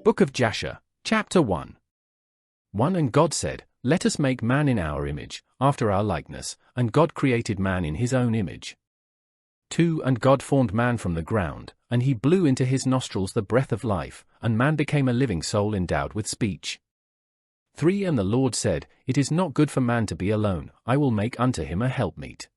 Book of Jashar, Chapter 1. 1 And God said, Let us make man in our image, after our likeness, and God created man in his own image. 2 And God formed man from the ground, and he blew into his nostrils the breath of life, and man became a living soul endowed with speech. 3 And the Lord said, It is not good for man to be alone, I will make unto him a helpmeet.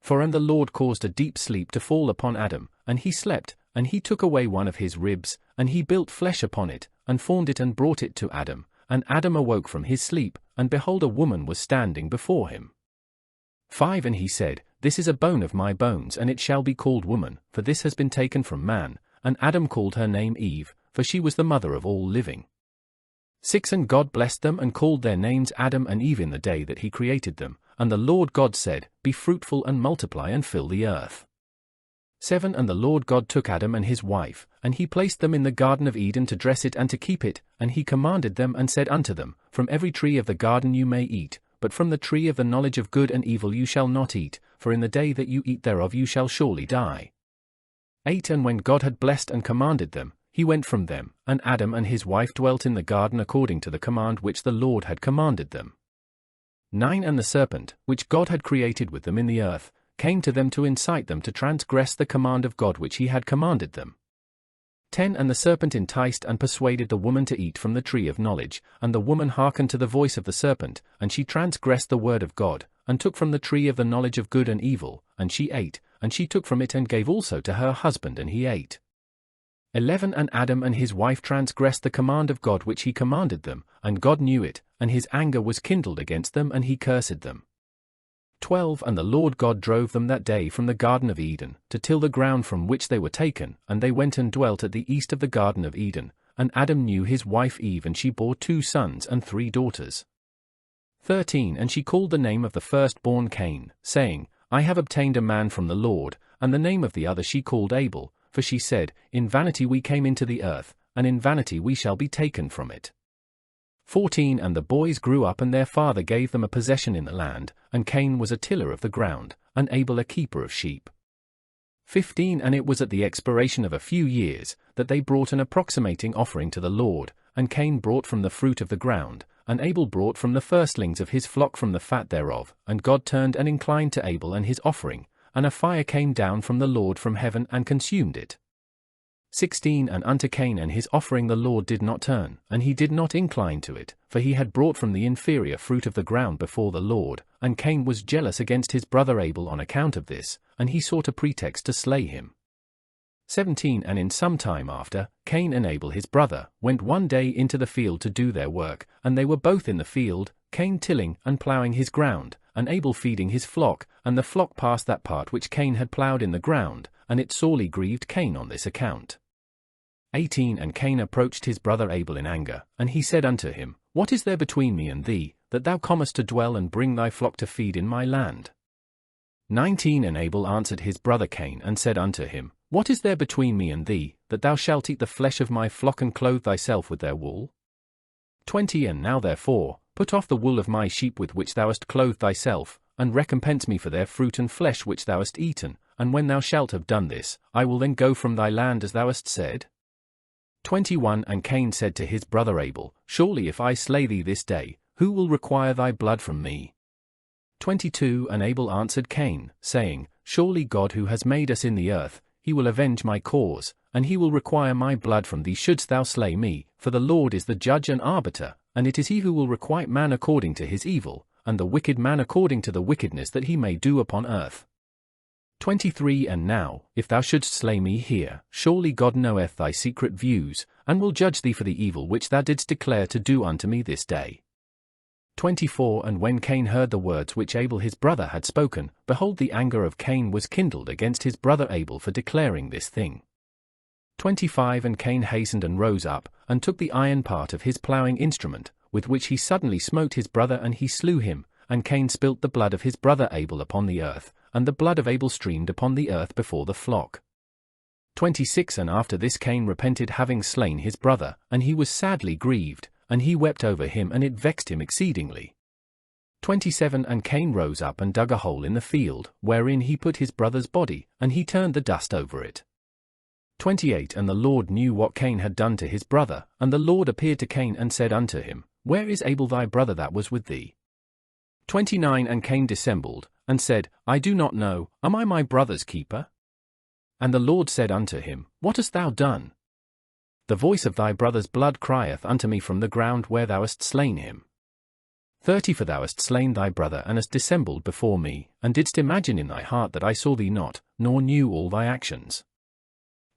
4 And the Lord caused a deep sleep to fall upon Adam, and he slept, and he took away one of his ribs, and he built flesh upon it, and formed it and brought it to Adam. And Adam awoke from his sleep, and behold, a woman was standing before him. 5 And he said, This is a bone of my bones, and it shall be called woman, for this has been taken from man. And Adam called her name Eve, for she was the mother of all living. 6 And God blessed them and called their names Adam and Eve in the day that he created them. And the Lord God said, Be fruitful and multiply and fill the earth. 7 And the Lord God took Adam and his wife, and he placed them in the Garden of Eden to dress it and to keep it, and he commanded them and said unto them, From every tree of the garden you may eat, but from the tree of the knowledge of good and evil you shall not eat, for in the day that you eat thereof you shall surely die. 8 And when God had blessed and commanded them, he went from them, and Adam and his wife dwelt in the garden according to the command which the Lord had commanded them. 9 And the serpent, which God had created with them in the earth, came to them to incite them to transgress the command of God which he had commanded them. 10 And the serpent enticed and persuaded the woman to eat from the tree of knowledge, and the woman hearkened to the voice of the serpent, and she transgressed the word of God, and took from the tree of the knowledge of good and evil, and she ate, and she took from it and gave also to her husband, and he ate. 11 And Adam and his wife transgressed the command of God which he commanded them, and God knew it, and his anger was kindled against them, and he cursed them. 12 And the Lord God drove them that day from the Garden of Eden, to till the ground from which they were taken, and they went and dwelt at the east of the Garden of Eden. And Adam knew his wife Eve, and she bore 2 sons and 3 daughters. 13 And she called the name of the firstborn Cain, saying, I have obtained a man from the Lord. And the name of the other she called Abel, for she said, In vanity we came into the earth, and in vanity we shall be taken from it. 14 And the boys grew up, and their father gave them a possession in the land, and Cain was a tiller of the ground, and Abel a keeper of sheep. 15 And it was at the expiration of a few years, that they brought an approximating offering to the Lord, and Cain brought from the fruit of the ground, and Abel brought from the firstlings of his flock from the fat thereof. And God turned and inclined to Abel and his offering, and a fire came down from the Lord from heaven and consumed it. 16 And unto Cain and his offering the Lord did not turn, and he did not incline to it, for he had brought from the inferior fruit of the ground before the Lord. And Cain was jealous against his brother Abel on account of this, and he sought a pretext to slay him. 17 And in some time after, Cain and Abel his brother went one day into the field to do their work, and they were both in the field, Cain tilling and ploughing his ground, and Abel feeding his flock, and the flock passed that part which Cain had ploughed in the ground, and it sorely grieved Cain on this account. 18 And Cain approached his brother Abel in anger, and he said unto him, What is there between me and thee, that thou comest to dwell and bring thy flock to feed in my land? 19 And Abel answered his brother Cain and said unto him, What is there between me and thee, that thou shalt eat the flesh of my flock and clothe thyself with their wool? 20 And now therefore, put off the wool of my sheep with which thou hast clothed thyself, and recompense me for their fruit and flesh which thou hast eaten, and when thou shalt have done this, I will then go from thy land as thou hast said. 21 And Cain said to his brother Abel, Surely if I slay thee this day, who will require thy blood from me? 22 And Abel answered Cain, saying, Surely God who has made us in the earth, he will avenge my cause, and he will require my blood from thee shouldst thou slay me, for the Lord is the judge and arbiter, and it is he who will requite man according to his evil, and the wicked man according to the wickedness that he may do upon earth. 23 And now, if thou shouldst slay me here, surely God knoweth thy secret views, and will judge thee for the evil which thou didst declare to do unto me this day. 24 And when Cain heard the words which Abel his brother had spoken, behold, the anger of Cain was kindled against his brother Abel for declaring this thing. 25 And Cain hastened and rose up, and took the iron part of his ploughing instrument, with which he suddenly smote his brother, and he slew him. And Cain spilt the blood of his brother Abel upon the earth, and the blood of Abel streamed upon the earth before the flock. 26 And after this Cain repented having slain his brother, and he was sadly grieved, and he wept over him, and it vexed him exceedingly. 27 And Cain rose up and dug a hole in the field, wherein he put his brother's body, and he turned the dust over it. 28 And the Lord knew what Cain had done to his brother, and the Lord appeared to Cain and said unto him, Where is Abel thy brother that was with thee? 29 And Cain dissembled, and said, I do not know, am I my brother's keeper? And the Lord said unto him, What hast thou done? The voice of thy brother's blood crieth unto me from the ground where thou hast slain him. 30 For thou hast slain thy brother and hast dissembled before me, and didst imagine in thy heart that I saw thee not, nor knew all thy actions.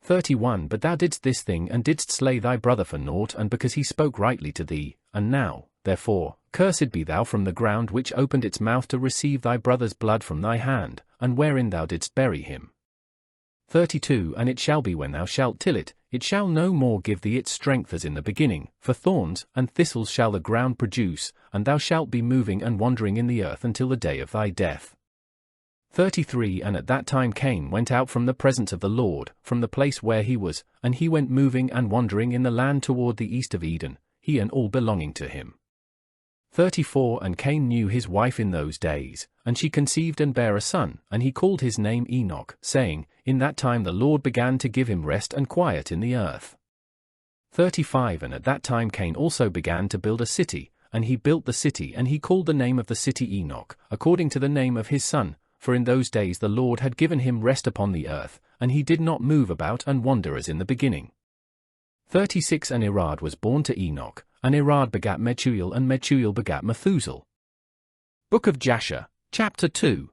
31 But thou didst this thing and didst slay thy brother for naught, and because he spoke rightly to thee, and now, therefore, cursed be thou from the ground which opened its mouth to receive thy brother's blood from thy hand, and wherein thou didst bury him. 32 And it shall be when thou shalt till it, it shall no more give thee its strength as in the beginning, for thorns and thistles shall the ground produce, and thou shalt be moving and wandering in the earth until the day of thy death. 33 And at that time Cain went out from the presence of the Lord, from the place where he was, and he went moving and wandering in the land toward the east of Eden, he and all belonging to him. 34 And Cain knew his wife in those days, and she conceived and bare a son, and he called his name Enoch, saying, In that time the Lord began to give him rest and quiet in the earth. 35 And at that time Cain also began to build a city, and he built the city, and he called the name of the city Enoch, according to the name of his son, for in those days the Lord had given him rest upon the earth, and he did not move about and wander as in the beginning. 36 And Irad was born to Enoch, and Irad begat Metuel, and Metuel begat Methuselah. Book of Jashar, Chapter 2.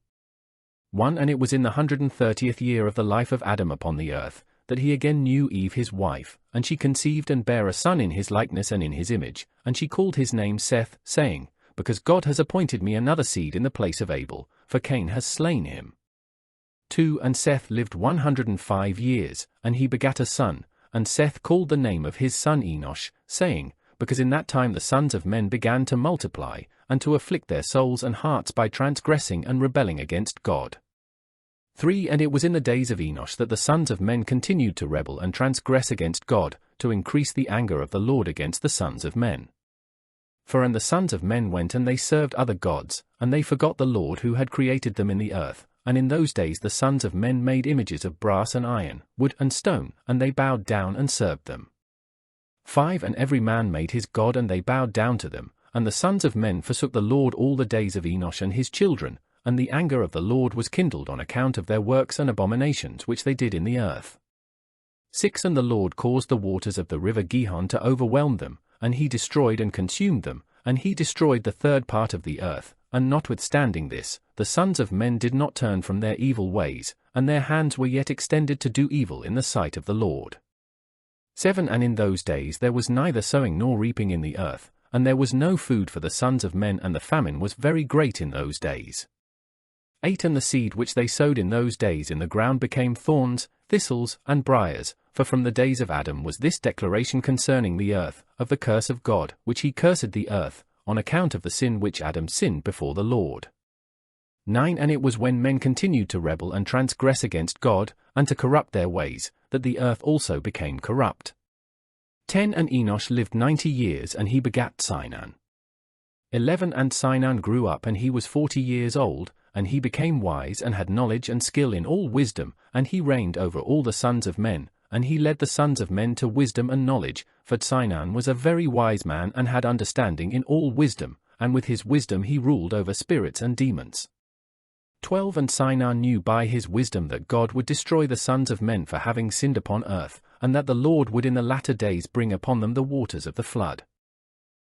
1 And it was in the 130th year of the life of Adam upon the earth, that he again knew Eve his wife, and she conceived and bare a son in his likeness and in his image, and she called his name Seth, saying, Because God has appointed me another seed in the place of Abel, for Cain has slain him. 2 And Seth lived 105 years, and he begat a son, and Seth called the name of his son Enosh, saying, Because in that time the sons of men began to multiply, and to afflict their souls and hearts by transgressing and rebelling against God. 3 And it was in the days of Enosh that the sons of men continued to rebel and transgress against God, to increase the anger of the Lord against the sons of men. For and the sons of men went and they served other gods, and they forgot the Lord who had created them in the earth, and in those days the sons of men made images of brass and iron, wood and stone, and they bowed down and served them. 5 And every man made his god, and they bowed down to them, and the sons of men forsook the Lord all the days of Enosh and his children, and the anger of the Lord was kindled on account of their works and abominations which they did in the earth. 6 And the Lord caused the waters of the river Gihon to overwhelm them, and he destroyed and consumed them, and he destroyed the third part of the earth, and notwithstanding this, the sons of men did not turn from their evil ways, and their hands were yet extended to do evil in the sight of the Lord. 7 And in those days there was neither sowing nor reaping in the earth, and there was no food for the sons of men, and the famine was very great in those days. 8 And the seed which they sowed in those days in the ground became thorns, thistles, and briars, for from the days of Adam was this declaration concerning the earth, of the curse of God, which he cursed the earth, on account of the sin which Adam sinned before the Lord. 9 And it was when men continued to rebel and transgress against God, and to corrupt their ways, that the earth also became corrupt. 10 And Enosh lived 90 years, and he begat Sinan. 11 And Sinan grew up, and he was 40 years old, and he became wise and had knowledge and skill in all wisdom, and he reigned over all the sons of men, and he led the sons of men to wisdom and knowledge, for Sinan was a very wise man and had understanding in all wisdom, and with his wisdom he ruled over spirits and demons. 12 And Sinan knew by his wisdom that God would destroy the sons of men for having sinned upon earth, and that the Lord would in the latter days bring upon them the waters of the flood.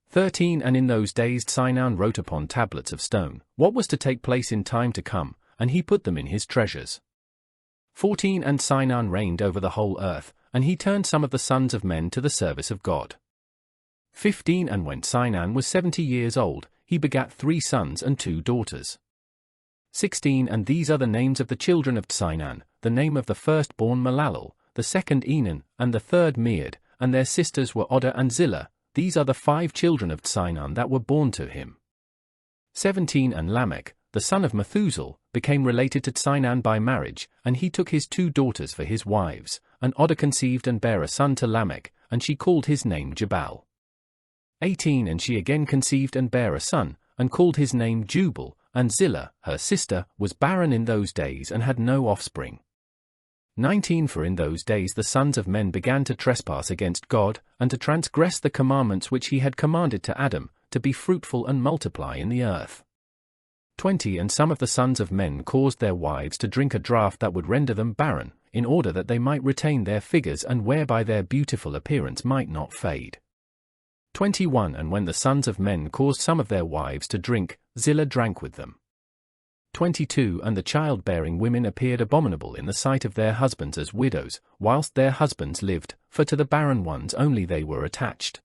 13 And in those days Sinan wrote upon tablets of stone what was to take place in time to come, and he put them in his treasures. 14 And Sinan reigned over the whole earth, and he turned some of the sons of men to the service of God. 15 And when Sinan was 70 years old, he begat 3 sons and 2 daughters. 16 And these are the names of the children of Sinan, the name of the firstborn Malalel, the second Enan, and the third Mead, and their sisters were Odah and Zillah. These are the 5 children of Sinan that were born to him. 17 And Lamech, the son of Methuselah, became related to Sinan by marriage, and he took his 2 daughters for his wives, and Odah conceived and bare a son to Lamech, and she called his name Jabal. 18 And she again conceived and bare a son, and called his name Jubal, and Zillah, her sister, was barren in those days and had no offspring. 19 For in those days the sons of men began to trespass against God, and to transgress the commandments which he had commanded to Adam, to be fruitful and multiply in the earth. 20 And some of the sons of men caused their wives to drink a draught that would render them barren, in order that they might retain their figures and whereby their beautiful appearance might not fade. 21 And when the sons of men caused some of their wives to drink, Zillah drank with them. 22 And the childbearing women appeared abominable in the sight of their husbands as widows, whilst their husbands lived, for to the barren ones only they were attached.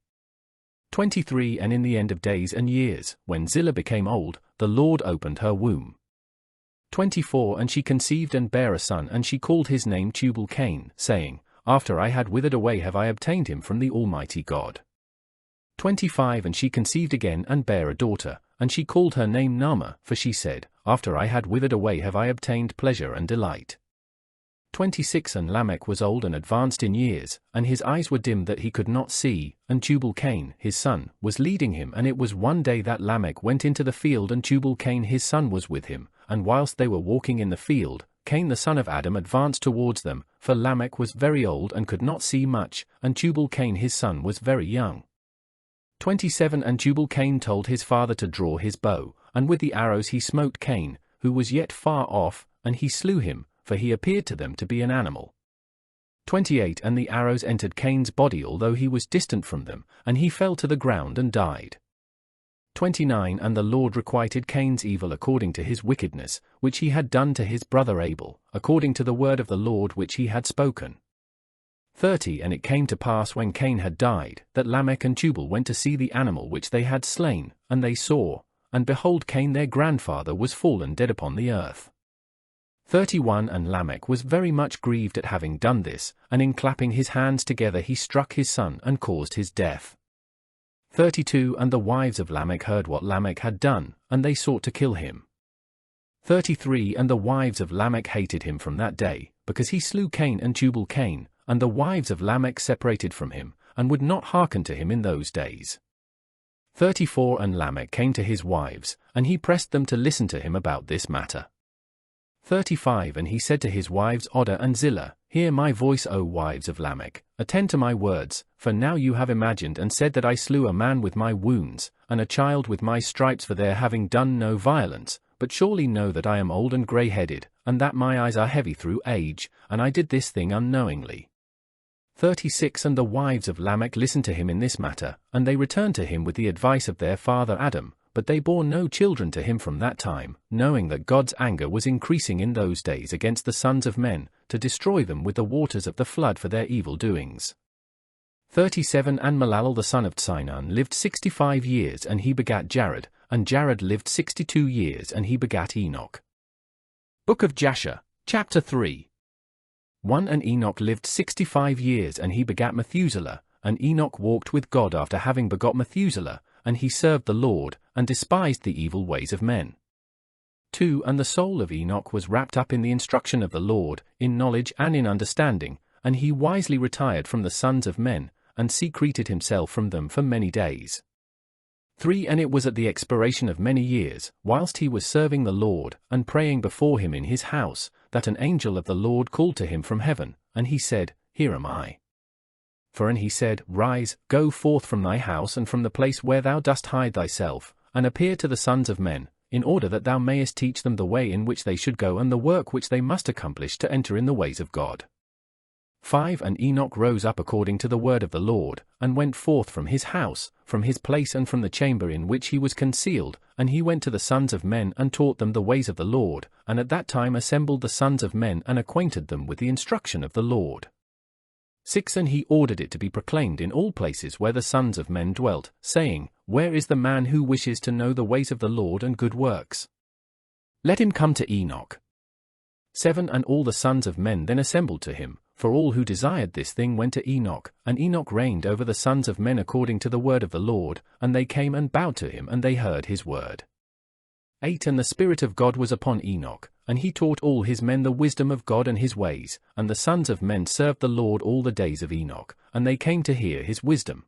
23 And in the end of days and years, when Zillah became old, the Lord opened her womb. 24 And she conceived and bare a son, and she called his name Tubal-Cain, saying, After I had withered away have I obtained him from the Almighty God. 25 And she conceived again and bare a daughter, and she called her name Naamah, for she said, After I had withered away have I obtained pleasure and delight. 26 And Lamech was old and advanced in years, and his eyes were dim that he could not see, and Tubal-Cain, his son, was leading him. And it was one day that Lamech went into the field, and Tubal-Cain his son was with him, and whilst they were walking in the field, Cain the son of Adam advanced towards them, for Lamech was very old and could not see much, and Tubal-Cain his son was very young. 27 And Tubal-Cain told his father to draw his bow, and with the arrows he smote Cain, who was yet far off, and he slew him, for he appeared to them to be an animal. 28 And the arrows entered Cain's body although he was distant from them, and he fell to the ground and died. 29 And the Lord requited Cain's evil according to his wickedness, which he had done to his brother Abel, according to the word of the Lord which he had spoken. 30 And it came to pass when Cain had died, that Lamech and Tubal went to see the animal which they had slain, and they saw, and behold Cain their grandfather was fallen dead upon the earth. 31 And Lamech was very much grieved at having done this, and in clapping his hands together he struck his son and caused his death. 32 And the wives of Lamech heard what Lamech had done, and they sought to kill him. 33 And the wives of Lamech hated him from that day, because he slew Cain and Tubal-Cain, and the wives of Lamech separated from him, and would not hearken to him in those days. 34 And Lamech came to his wives, and he pressed them to listen to him about this matter. 35 And he said to his wives Odah and Zillah, Hear my voice, O wives of Lamech, attend to my words, for now you have imagined and said that I slew a man with my wounds, and a child with my stripes for their having done no violence, but surely know that I am old and grey-headed, and that my eyes are heavy through age, and I did this thing unknowingly. 36 And the wives of Lamech listened to him in this matter, and they returned to him with the advice of their father Adam, but they bore no children to him from that time, knowing that God's anger was increasing in those days against the sons of men, to destroy them with the waters of the flood for their evil doings. 37 And Malalel the son of Sinan lived 65 years, and he begat Jared, and Jared lived 62 years, and he begat Enoch. Book of Jashar, Chapter 3. 1 And Enoch lived 65 years, and he begat Methuselah, and Enoch walked with God after having begot Methuselah, and he served the Lord, and despised the evil ways of men. 2 And the soul of Enoch was wrapped up in the instruction of the Lord, in knowledge and in understanding, and he wisely retired from the sons of men, and secreted himself from them for many days. 3 And it was at the expiration of many years, whilst he was serving the Lord, and praying before him in his house, that an angel of the Lord called to him from heaven, and he said, Here am I. And he said, Rise, go forth from thy house and from the place where thou dost hide thyself, and appear to the sons of men, in order that thou mayest teach them the way in which they should go and the work which they must accomplish to enter in the ways of God. 5 And Enoch rose up according to the word of the Lord, and went forth from his house, from his place and from the chamber in which he was concealed, and he went to the sons of men and taught them the ways of the Lord, and at that time assembled the sons of men and acquainted them with the instruction of the Lord. 6 And he ordered it to be proclaimed in all places where the sons of men dwelt, saying, Where is the man who wishes to know the ways of the Lord and good works? Let him come to Enoch. 7 And all the sons of men then assembled to him, for all who desired this thing went to Enoch, and Enoch reigned over the sons of men according to the word of the Lord, and they came and bowed to him, and they heard his word. 8 And the Spirit of God was upon Enoch, and he taught all his men the wisdom of God and his ways, and the sons of men served the Lord all the days of Enoch, and they came to hear his wisdom.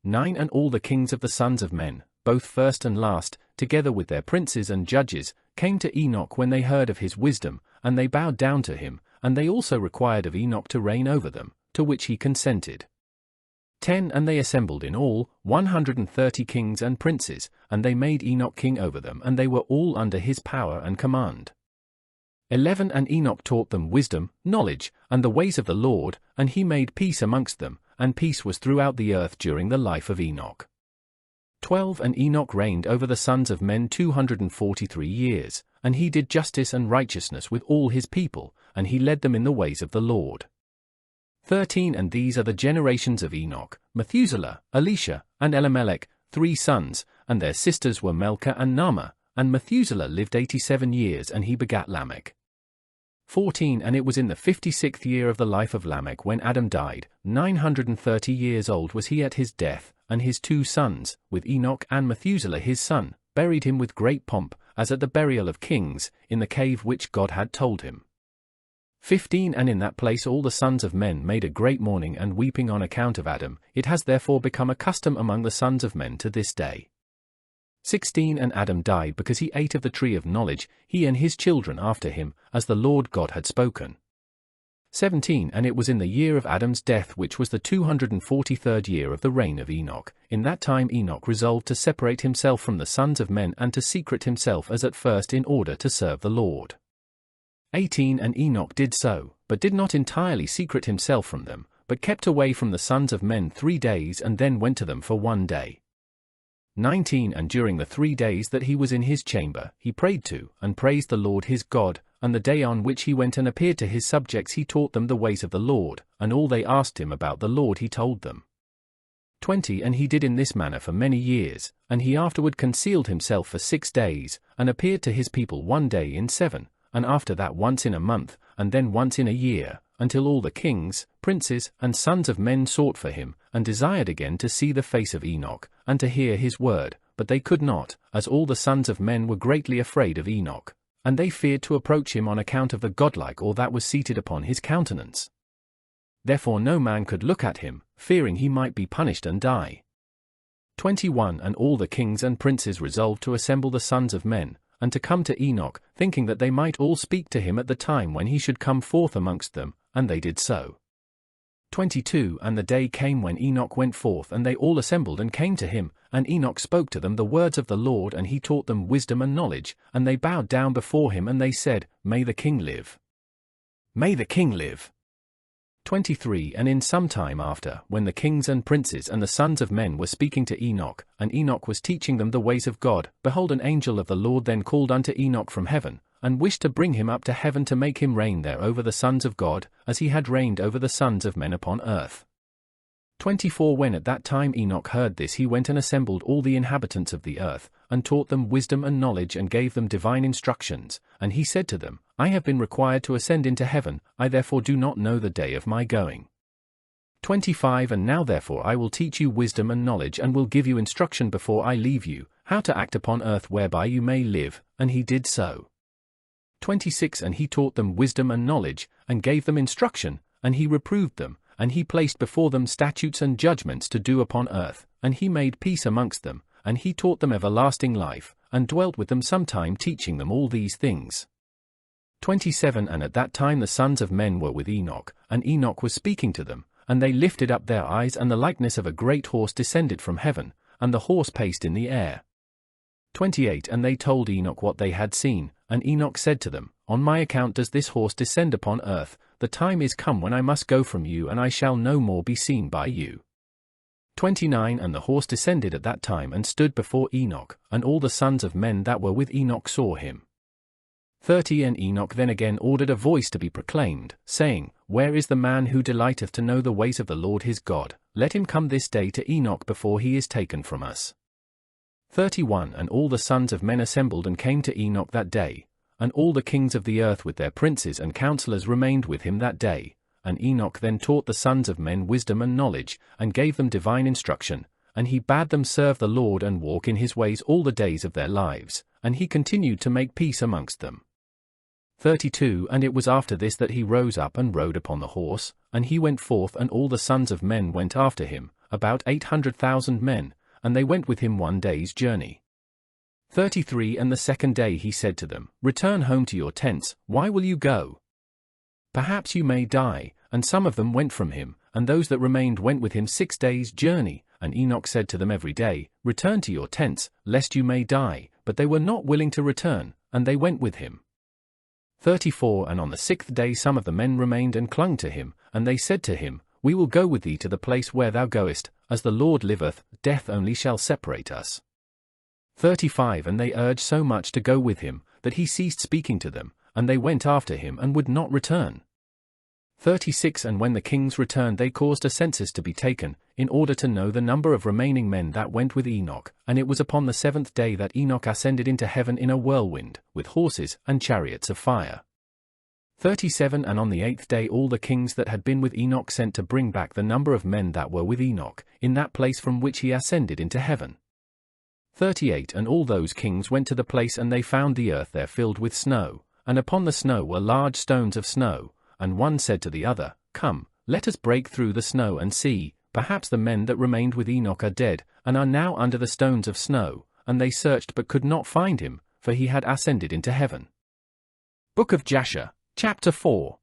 9 And all the kings of the sons of men, both first and last, together with their princes and judges, came to Enoch when they heard of his wisdom, and they bowed down to him, and they also required of Enoch to reign over them, to which he consented. 10 And they assembled in all 130 kings and princes, and they made Enoch king over them, and they were all under his power and command. 11 And Enoch taught them wisdom, knowledge, and the ways of the Lord, and he made peace amongst them, and peace was throughout the earth during the life of Enoch. 12 And Enoch reigned over the sons of men 243 years, and he did justice and righteousness with all his people, and he led them in the ways of the Lord. 13 And these are the generations of Enoch: Methuselah, Elisha, and Elimelech, 3 sons, and their sisters were Melchah and Naamah, and Methuselah lived 87 years, and he begat Lamech. 14 And it was in the 56th year of the life of Lamech when Adam died, 930 years old was he at his death, and his 2 sons, with Enoch and Methuselah his son, buried him with great pomp, as at the burial of kings, in the cave which God had told him. 15 And in that place all the sons of men made a great mourning and weeping on account of Adam. It has therefore become a custom among the sons of men to this day. 16 And Adam died because he ate of the tree of knowledge, he and his children after him, as the Lord God had spoken. 17 And it was in the year of Adam's death, which was the 243rd year of the reign of Enoch. In that time Enoch resolved to separate himself from the sons of men and to secret himself as at first in order to serve the Lord. 18 And Enoch did so, but did not entirely secret himself from them, but kept away from the sons of men 3 days and then went to them for 1 day. 19 And during the 3 days that he was in his chamber, he prayed to and praised the Lord his God, and the day on which he went and appeared to his subjects he taught them the ways of the Lord, and all they asked him about the Lord he told them. 20 And he did in this manner for many years, and he afterward concealed himself for 6 days, and appeared to his people 1 day in 7, and after that once in a month, and then once in a year, until all the kings, princes, and sons of men sought for him, and desired again to see the face of Enoch, and to hear his word, but they could not, as all the sons of men were greatly afraid of Enoch, and they feared to approach him on account of the godlike or that was seated upon his countenance. Therefore no man could look at him, fearing he might be punished and die. 21 And all the kings and princes resolved to assemble the sons of men, and to come to Enoch, thinking that they might all speak to him at the time when he should come forth amongst them, and they did so. 22 And the day came when Enoch went forth, and they all assembled and came to him, and Enoch spoke to them the words of the Lord, and he taught them wisdom and knowledge, and they bowed down before him, and they said, May the king live! May the king live! 23 And in some time after, when the kings and princes and the sons of men were speaking to Enoch, and Enoch was teaching them the ways of God, behold, an angel of the Lord then called unto Enoch from heaven, and wished to bring him up to heaven to make him reign there over the sons of God, as he had reigned over the sons of men upon earth. 24 When at that time Enoch heard this, he went and assembled all the inhabitants of the earth, and taught them wisdom and knowledge, and gave them divine instructions, and he said to them, I have been required to ascend into heaven, I therefore do not know the day of my going. 25 And now therefore I will teach you wisdom and knowledge, and will give you instruction before I leave you, how to act upon earth whereby you may live, and he did so. 26 And he taught them wisdom and knowledge, and gave them instruction, and he reproved them, and he placed before them statutes and judgments to do upon earth, and he made peace amongst them, and he taught them everlasting life, and dwelt with them some time, teaching them all these things. 27 And at that time the sons of men were with Enoch, and Enoch was speaking to them, and they lifted up their eyes, and the likeness of a great horse descended from heaven, and the horse paced in the air. 28 And they told Enoch what they had seen, and Enoch said to them, On my account does this horse descend upon earth, the time is come when I must go from you, and I shall no more be seen by you. 29 And the horse descended at that time and stood before Enoch, and all the sons of men that were with Enoch saw him. 30 And Enoch then again ordered a voice to be proclaimed, saying, Where is the man who delighteth to know the ways of the Lord his God? Let him come this day to Enoch before he is taken from us. 31 And all the sons of men assembled and came to Enoch that day, and all the kings of the earth with their princes and counselors remained with him that day. And Enoch then taught the sons of men wisdom and knowledge, and gave them divine instruction, and he bade them serve the Lord and walk in his ways all the days of their lives, and he continued to make peace amongst them. 32 And it was after this that he rose up and rode upon the horse, and he went forth, and all the sons of men went after him, about 800,000 men, and they went with him 1 day's journey. 33 And the second day he said to them, Return home to your tents, why will you go? perhaps you may die, and some of them went from him, and those that remained went with him 6 days' journey, and Enoch said to them every day, Return to your tents, lest you may die, but they were not willing to return, and they went with him. 34 And on the 6th day some of the men remained and clung to him, and they said to him, We will go with thee to the place where thou goest, as the Lord liveth, death only shall separate us. 35 And they urged so much to go with him, that he ceased speaking to them, and they went after him and would not return. 36 And when the kings returned they caused a census to be taken, in order to know the number of remaining men that went with Enoch, and it was upon the 7th day that Enoch ascended into heaven in a whirlwind, with horses and chariots of fire. 37 And on the 8th day all the kings that had been with Enoch sent to bring back the number of men that were with Enoch, in that place from which he ascended into heaven. 38 And all those kings went to the place, and they found the earth there filled with snow, and upon the snow were large stones of snow, and one said to the other, Come, let us break through the snow and see, perhaps the men that remained with Enoch are dead, and are now under the stones of snow, and they searched but could not find him, for he had ascended into heaven. Book of Jashar, Chapter 4.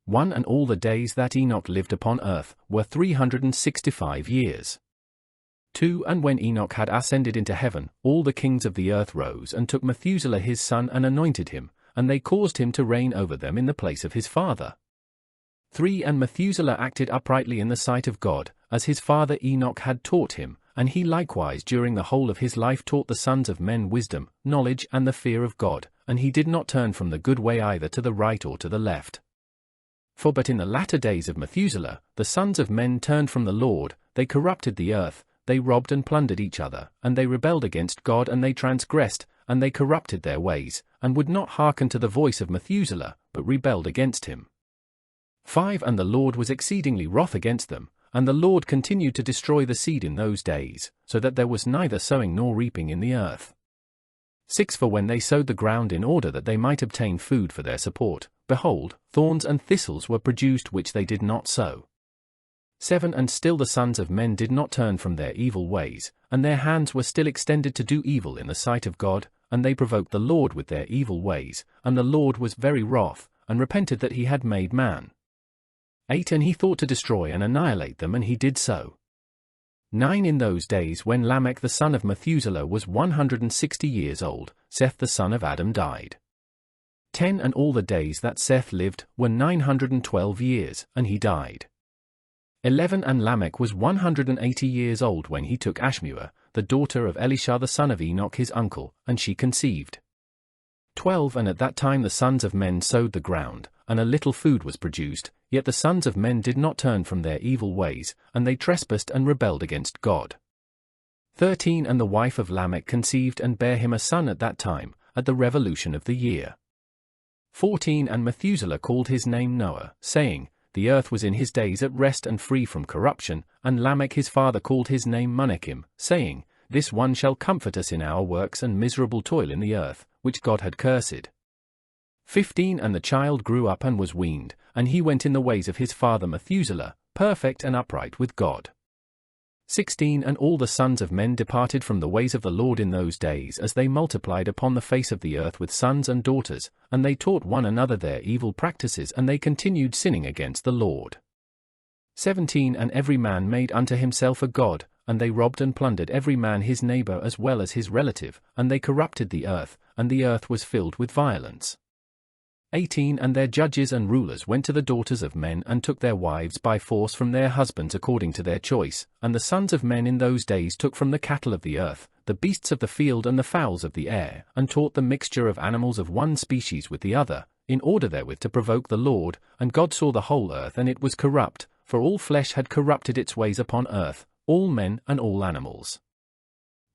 1 And all the days that Enoch lived upon earth were 365 years. 2 And when Enoch had ascended into heaven, all the kings of the earth rose and took Methuselah his son and anointed him, and they caused him to reign over them in the place of his father. 3 And Methuselah acted uprightly in the sight of God, as his father Enoch had taught him, and he likewise during the whole of his life taught the sons of men wisdom, knowledge, and the fear of God, and he did not turn from the good way either to the right or to the left. For but in the latter days of Methuselah, the sons of men turned from the Lord, they corrupted the earth, they robbed and plundered each other, and they rebelled against God, and they transgressed, and they corrupted their ways, and would not hearken to the voice of Methuselah, but rebelled against him. 5 And the Lord was exceedingly wroth against them, and the Lord continued to destroy the seed in those days, so that there was neither sowing nor reaping in the earth. 6 For when they sowed the ground in order that they might obtain food for their support, behold, thorns and thistles were produced which they did not sow. 7 And still the sons of men did not turn from their evil ways, and their hands were still extended to do evil in the sight of God, and they provoked the Lord with their evil ways, and the Lord was very wroth, and repented that he had made man. 8 And he thought to destroy and annihilate them, and he did so. 9 In those days when Lamech the son of Methuselah was 160 years old, Seth the son of Adam died. 10 And all the days that Seth lived were 912 years, and he died. 11 And Lamech was 180 years old when he took Ashmua, the daughter of Elishah the son of Enoch his uncle, and she conceived. 12 And at that time the sons of men sowed the ground, and a little food was produced, yet the sons of men did not turn from their evil ways, and they trespassed and rebelled against God. 13 And the wife of Lamech conceived and bare him a son at that time, at the revolution of the year. 14 And Methuselah called his name Noah, saying, The earth was in his days at rest and free from corruption, and Lamech his father called his name Munachim, saying, This one shall comfort us in our works and miserable toil in the earth, which God had cursed. 15 And the child grew up and was weaned, and he went in the ways of his father Methuselah, perfect and upright with God. 16 And all the sons of men departed from the ways of the Lord in those days, as they multiplied upon the face of the earth with sons and daughters, and they taught one another their evil practices, and they continued sinning against the Lord. 17 And every man made unto himself a god, and they robbed and plundered every man his neighbor as well as his relative, and they corrupted the earth, and the earth was filled with violence. 18 And their judges and rulers went to the daughters of men and took their wives by force from their husbands according to their choice, and the sons of men in those days took from the cattle of the earth, the beasts of the field and the fowls of the air, and taught the mixture of animals of one species with the other, in order therewith to provoke the Lord, and God saw the whole earth, and it was corrupt, for all flesh had corrupted its ways upon earth, all men and all animals.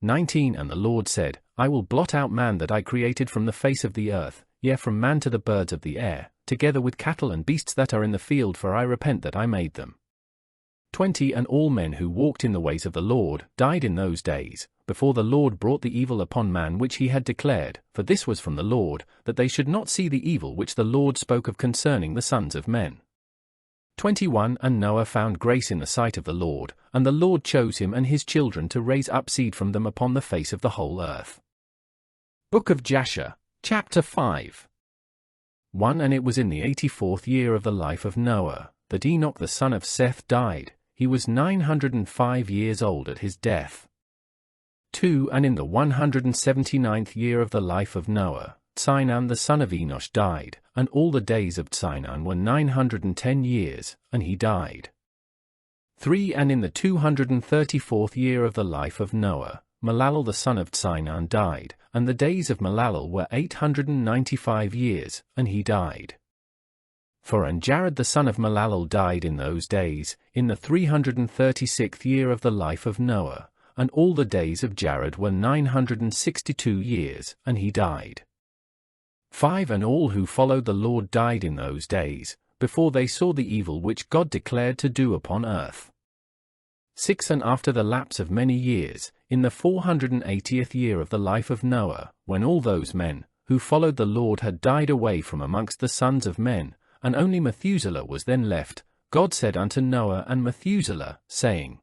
19 And the Lord said, I will blot out man that I created from the face of the earth, yea, from man to the birds of the air, together with cattle and beasts that are in the field, for I repent that I made them. 20 And all men who walked in the ways of the Lord died in those days, before the Lord brought the evil upon man which he had declared, for this was from the Lord, that they should not see the evil which the Lord spoke of concerning the sons of men. 21 And Noah found grace in the sight of the Lord, and the Lord chose him and his children to raise up seed from them upon the face of the whole earth. Book of Jashar, Chapter 5. 1 And it was in the 84th year of the life of Noah, that Enoch the son of Seth died. He was 905 years old at his death. 2 And in the 179th year of the life of Noah, Cainan the son of Enoch died, and all the days of Cainan were 910 years, and he died. 3 And in the 234th year of the life of Noah, Malalel the son of Cainan died, and the days of Malalel were 895 years, and he died. 4 And Jared the son of Malalel died in those days, in the 336th year of the life of Noah, and all the days of Jared were 962 years, and he died. 5 And all who followed the Lord died in those days, before they saw the evil which God declared to do upon earth. 6 And after the lapse of many years, in the 480th year of the life of Noah, when all those men who followed the Lord had died away from amongst the sons of men, and only Methuselah was then left, God said unto Noah and Methuselah, saying,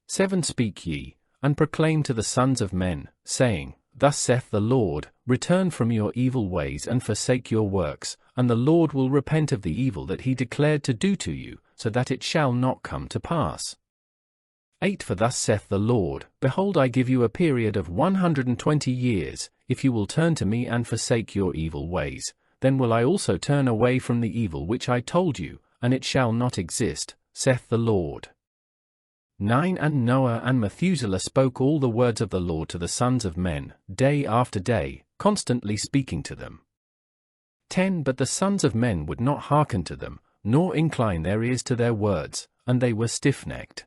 7 Speak ye, and proclaim to the sons of men, saying, Thus saith the Lord, Return from your evil ways and forsake your works, and the Lord will repent of the evil that he declared to do to you, so that it shall not come to pass. 8 For thus saith the Lord, Behold, I give you a period of 120 years, if you will turn to me and forsake your evil ways, then will I also turn away from the evil which I told you, and it shall not exist, saith the Lord. 9 And Noah and Methuselah spoke all the words of the Lord to the sons of men, day after day, constantly speaking to them. 10 But the sons of men would not hearken to them, nor incline their ears to their words, and they were stiff-necked.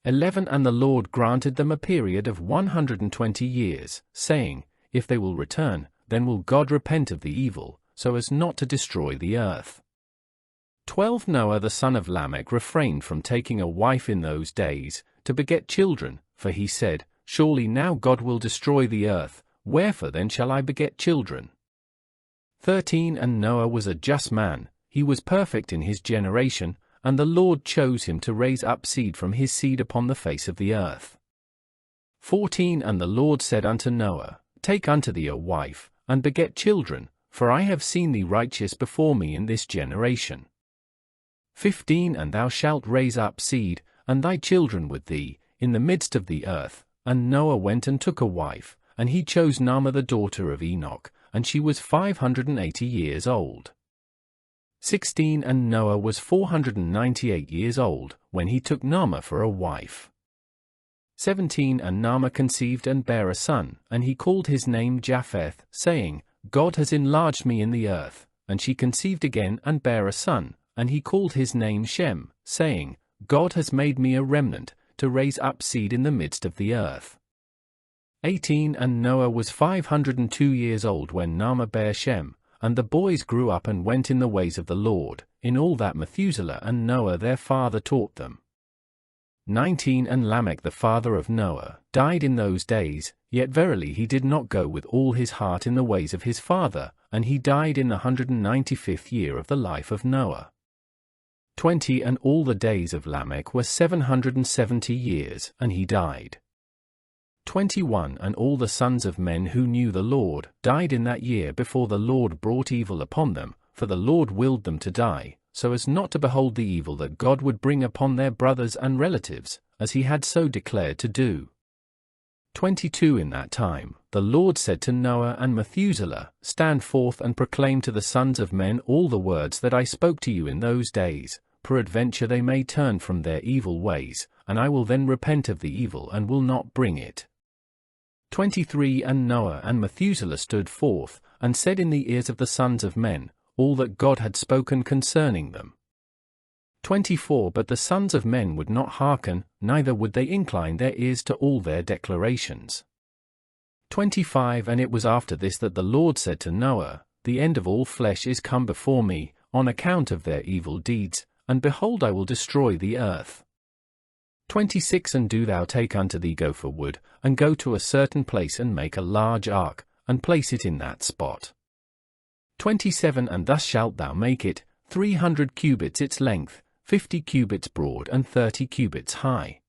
11 And the Lord granted them a period of 120 years, saying, If they will return, then will God repent of the evil, so as not to destroy the earth. 12 Noah the son of Lamech refrained from taking a wife in those days, to beget children, for he said, Surely now God will destroy the earth, wherefore then shall I beget children? 13 And Noah was a just man, he was perfect in his generation, and the Lord chose him to raise up seed from his seed upon the face of the earth. 14 And the Lord said unto Noah, Take unto thee a wife, and beget children, for I have seen thee righteous before me in this generation. 15 And thou shalt raise up seed, and thy children with thee, in the midst of the earth. And Noah went and took a wife, and he chose Naamah the daughter of Enoch, and she was 580 years old. 16 And Noah was 498 years old, when he took Naamah for a wife. 17 And Naamah conceived and bare a son, and he called his name Japheth, saying, God has enlarged me in the earth. And she conceived again and bare a son, and he called his name Shem, saying, God has made me a remnant, to raise up seed in the midst of the earth. 18 And Noah was 502 years old when Naamah bare Shem, and the boys grew up and went in the ways of the Lord, in all that Methuselah and Noah their father taught them. 19 And Lamech the father of Noah died in those days, yet verily he did not go with all his heart in the ways of his father, and he died in the 195th year of the life of Noah. 20 And all the days of Lamech were 770 years, and he died. 21 And all the sons of men who knew the Lord died in that year before the Lord brought evil upon them, for the Lord willed them to die, so as not to behold the evil that God would bring upon their brothers and relatives, as he had so declared to do. 22 In that time, the Lord said to Noah and Methuselah, Stand forth and proclaim to the sons of men all the words that I spoke to you in those days, peradventure they may turn from their evil ways, and I will then repent of the evil and will not bring it. 23 And Noah and Methuselah stood forth, and said in the ears of the sons of men, all that God had spoken concerning them. 24 But the sons of men would not hearken, neither would they incline their ears to all their declarations. 25 And it was after this that the Lord said to Noah, The end of all flesh is come before me, on account of their evil deeds, and behold, I will destroy the earth. 26 And do thou take unto thee gopher wood, and go to a certain place and make a large ark, and place it in that spot. 27 And thus shalt thou make it, 300 cubits its length, 50 cubits broad, and 30 cubits high.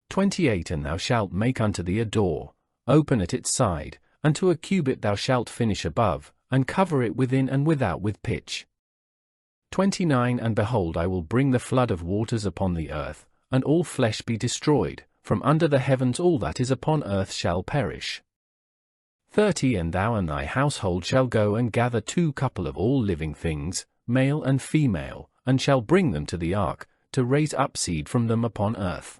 28 And thou shalt make unto thee a door, open at its side, and to a cubit thou shalt finish above, and cover it within and without with pitch. 29 And behold, I will bring the flood of waters upon the earth, and all flesh be destroyed, from under the heavens all that is upon earth shall perish. 30 And thou and thy household shall go and gather 2 couple of all living things, male and female, and shall bring them to the ark, to raise up seed from them upon earth.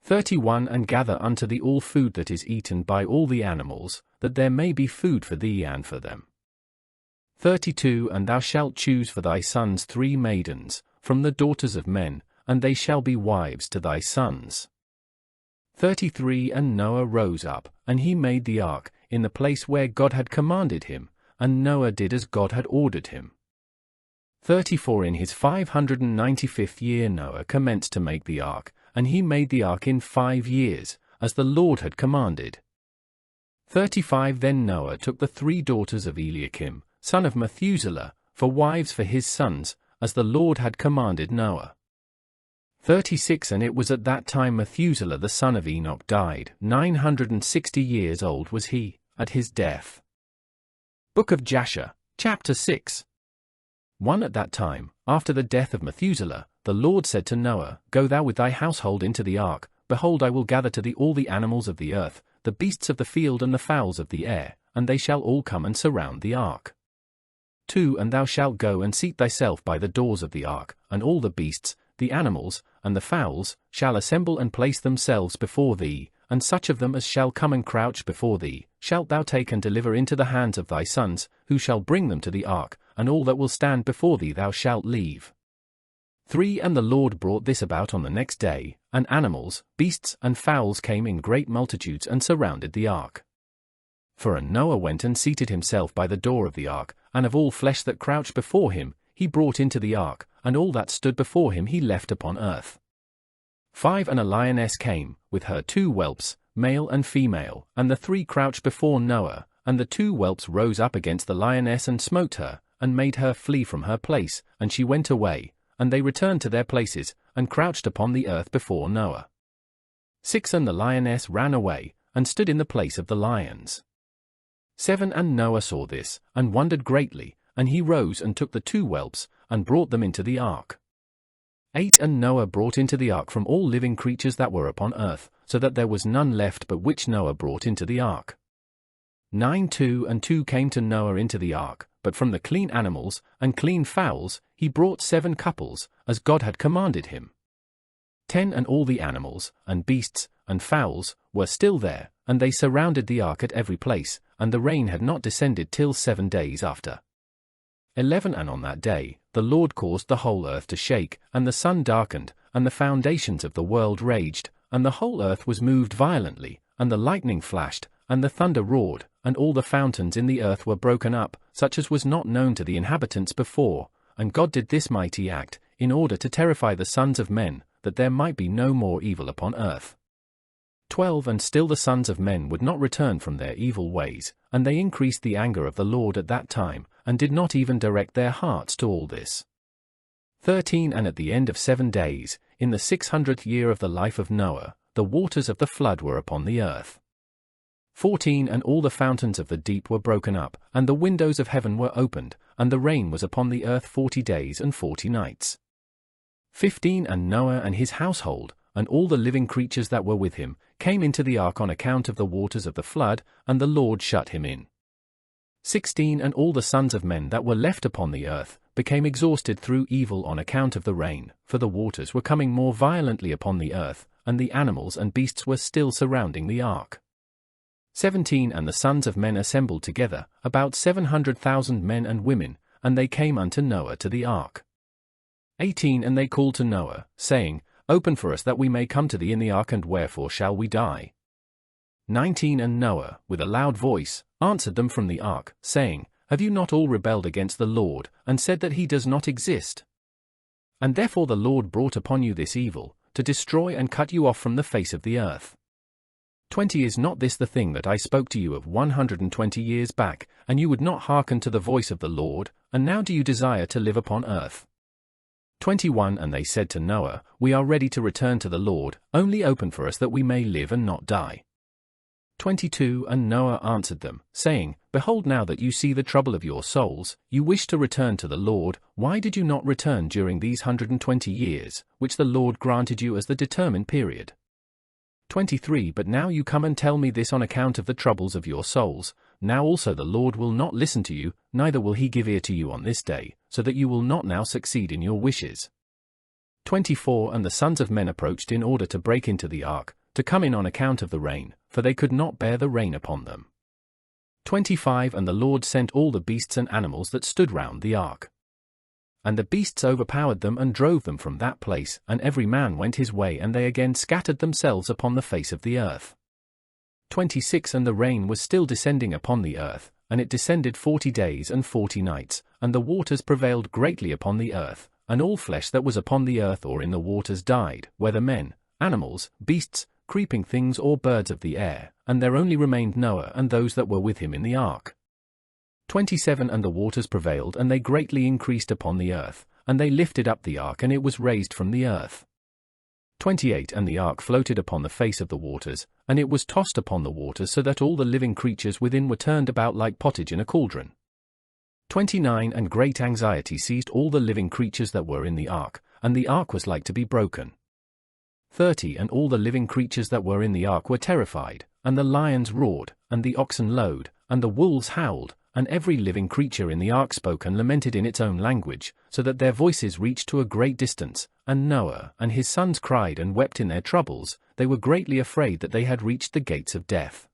31 And gather unto thee all food that is eaten by all the animals, that there may be food for thee and for them. 32 And thou shalt choose for thy sons 3 maidens, from the daughters of men, and they shall be wives to thy sons. 33 And Noah rose up, and he made the ark, in the place where God had commanded him, and Noah did as God had ordered him. 34 In his 595th year Noah commenced to make the ark, and he made the ark in 5 years, as the Lord had commanded. 35 Then Noah took the 3 daughters of Eliakim, son of Methuselah, for wives for his sons, as the Lord had commanded Noah. 36 And it was at that time Methuselah the son of Enoch died, 960 years old was he, at his death. Book of Jashar, Chapter 6. 1 At that time, after the death of Methuselah, the Lord said to Noah, Go thou with thy household into the ark, behold I will gather to thee all the animals of the earth, the beasts of the field and the fowls of the air, and they shall all come and surround the ark. 2 And thou shalt go and seat thyself by the doors of the ark, and all the beasts, the animals, and the fowls, shall assemble and place themselves before thee, and such of them as shall come and crouch before thee, shalt thou take and deliver into the hands of thy sons, who shall bring them to the ark, and all that will stand before thee thou shalt leave. 3 And the Lord brought this about on the next day, and animals, beasts, and fowls came in great multitudes and surrounded the ark. 4 And Noah went and seated himself by the door of the ark, and of all flesh that crouched before him, he brought into the ark, and all that stood before him he left upon earth. 5 And a lioness came, with her 2 whelps, male and female, and the 3 crouched before Noah, and the 2 whelps rose up against the lioness and smote her, and made her flee from her place, and she went away, and they returned to their places, and crouched upon the earth before Noah. 6 And the lioness ran away, and stood in the place of the lions. 7 And Noah saw this, and wondered greatly, and he rose and took the 2 whelps, and brought them into the ark. 8 And Noah brought into the ark from all living creatures that were upon earth, so that there was none left but which Noah brought into the ark. 9 2 And 2 came to Noah into the ark, but from the clean animals and clean fowls he brought 7 couples, as God had commanded him. 10 And all the animals, and beasts, and fowls, were still there, and they surrounded the ark at every place, and the rain had not descended till 7 days after. 11 And on that day, the Lord caused the whole earth to shake, and the sun darkened, and the foundations of the world raged, and the whole earth was moved violently, and the lightning flashed, and the thunder roared, and all the fountains in the earth were broken up, such as was not known to the inhabitants before, and God did this mighty act, in order to terrify the sons of men, that there might be no more evil upon earth. 12 And still the sons of men would not return from their evil ways, and they increased the anger of the Lord at that time, and did not even direct their hearts to all this. 13 And at the end of 7 days, in the 600th year of the life of Noah, the waters of the flood were upon the earth. 14 And all the fountains of the deep were broken up, and the windows of heaven were opened, and the rain was upon the earth 40 days and 40 nights. 15 And Noah and his household, and all the living creatures that were with him, came into the ark on account of the waters of the flood, and the Lord shut him in. 16 And all the sons of men that were left upon the earth became exhausted through evil on account of the rain, for the waters were coming more violently upon the earth, and the animals and beasts were still surrounding the ark. 17 And the sons of men assembled together, about 700,000 men and women, and they came unto Noah to the ark. 18 And they called to Noah, saying, Open for us that we may come to thee in the ark, and wherefore shall we die? 19 And Noah, with a loud voice, answered them from the ark, saying, Have you not all rebelled against the Lord, and said that he does not exist? And therefore the Lord brought upon you this evil, to destroy and cut you off from the face of the earth. 20 Is not this the thing that I spoke to you of 120 years back, and you would not hearken to the voice of the Lord, and now do you desire to live upon earth? 21 And they said to Noah, We are ready to return to the Lord, only open for us that we may live and not die. 22 And Noah answered them, saying, behold, now that you see the trouble of your souls, you wish to return to the Lord. Why did you not return during these 120 years, which the Lord granted you as the determined period? 23 But now you come and tell me this on account of the troubles of your souls. Now also the Lord will not listen to you, neither will he give ear to you on this day, so that you will not now succeed in your wishes. 24 And the sons of men approached in order to break into the ark, to come in on account of the rain, for they could not bear the rain upon them. 25 And the Lord sent all the beasts and animals that stood round the ark. And the beasts overpowered them and drove them from that place, and every man went his way, and they again scattered themselves upon the face of the earth. 26 And the rain was still descending upon the earth, and it descended 40 days and 40 nights, and the waters prevailed greatly upon the earth, and all flesh that was upon the earth or in the waters died, whether men, animals, beasts, creeping things or birds of the air, and there only remained Noah and those that were with him in the ark. 27 And the waters prevailed, and they greatly increased upon the earth, and they lifted up the ark, and it was raised from the earth. 28 And the ark floated upon the face of the waters, and it was tossed upon the waters, so that all the living creatures within were turned about like pottage in a cauldron. 29 And great anxiety seized all the living creatures that were in the ark, and the ark was like to be broken. 30 And all the living creatures that were in the ark were terrified, and the lions roared, and the oxen lowed, and the wolves howled, and every living creature in the ark spoke and lamented in its own language, so that their voices reached to a great distance, and Noah and his sons cried and wept in their troubles. They were greatly afraid that they had reached the gates of death.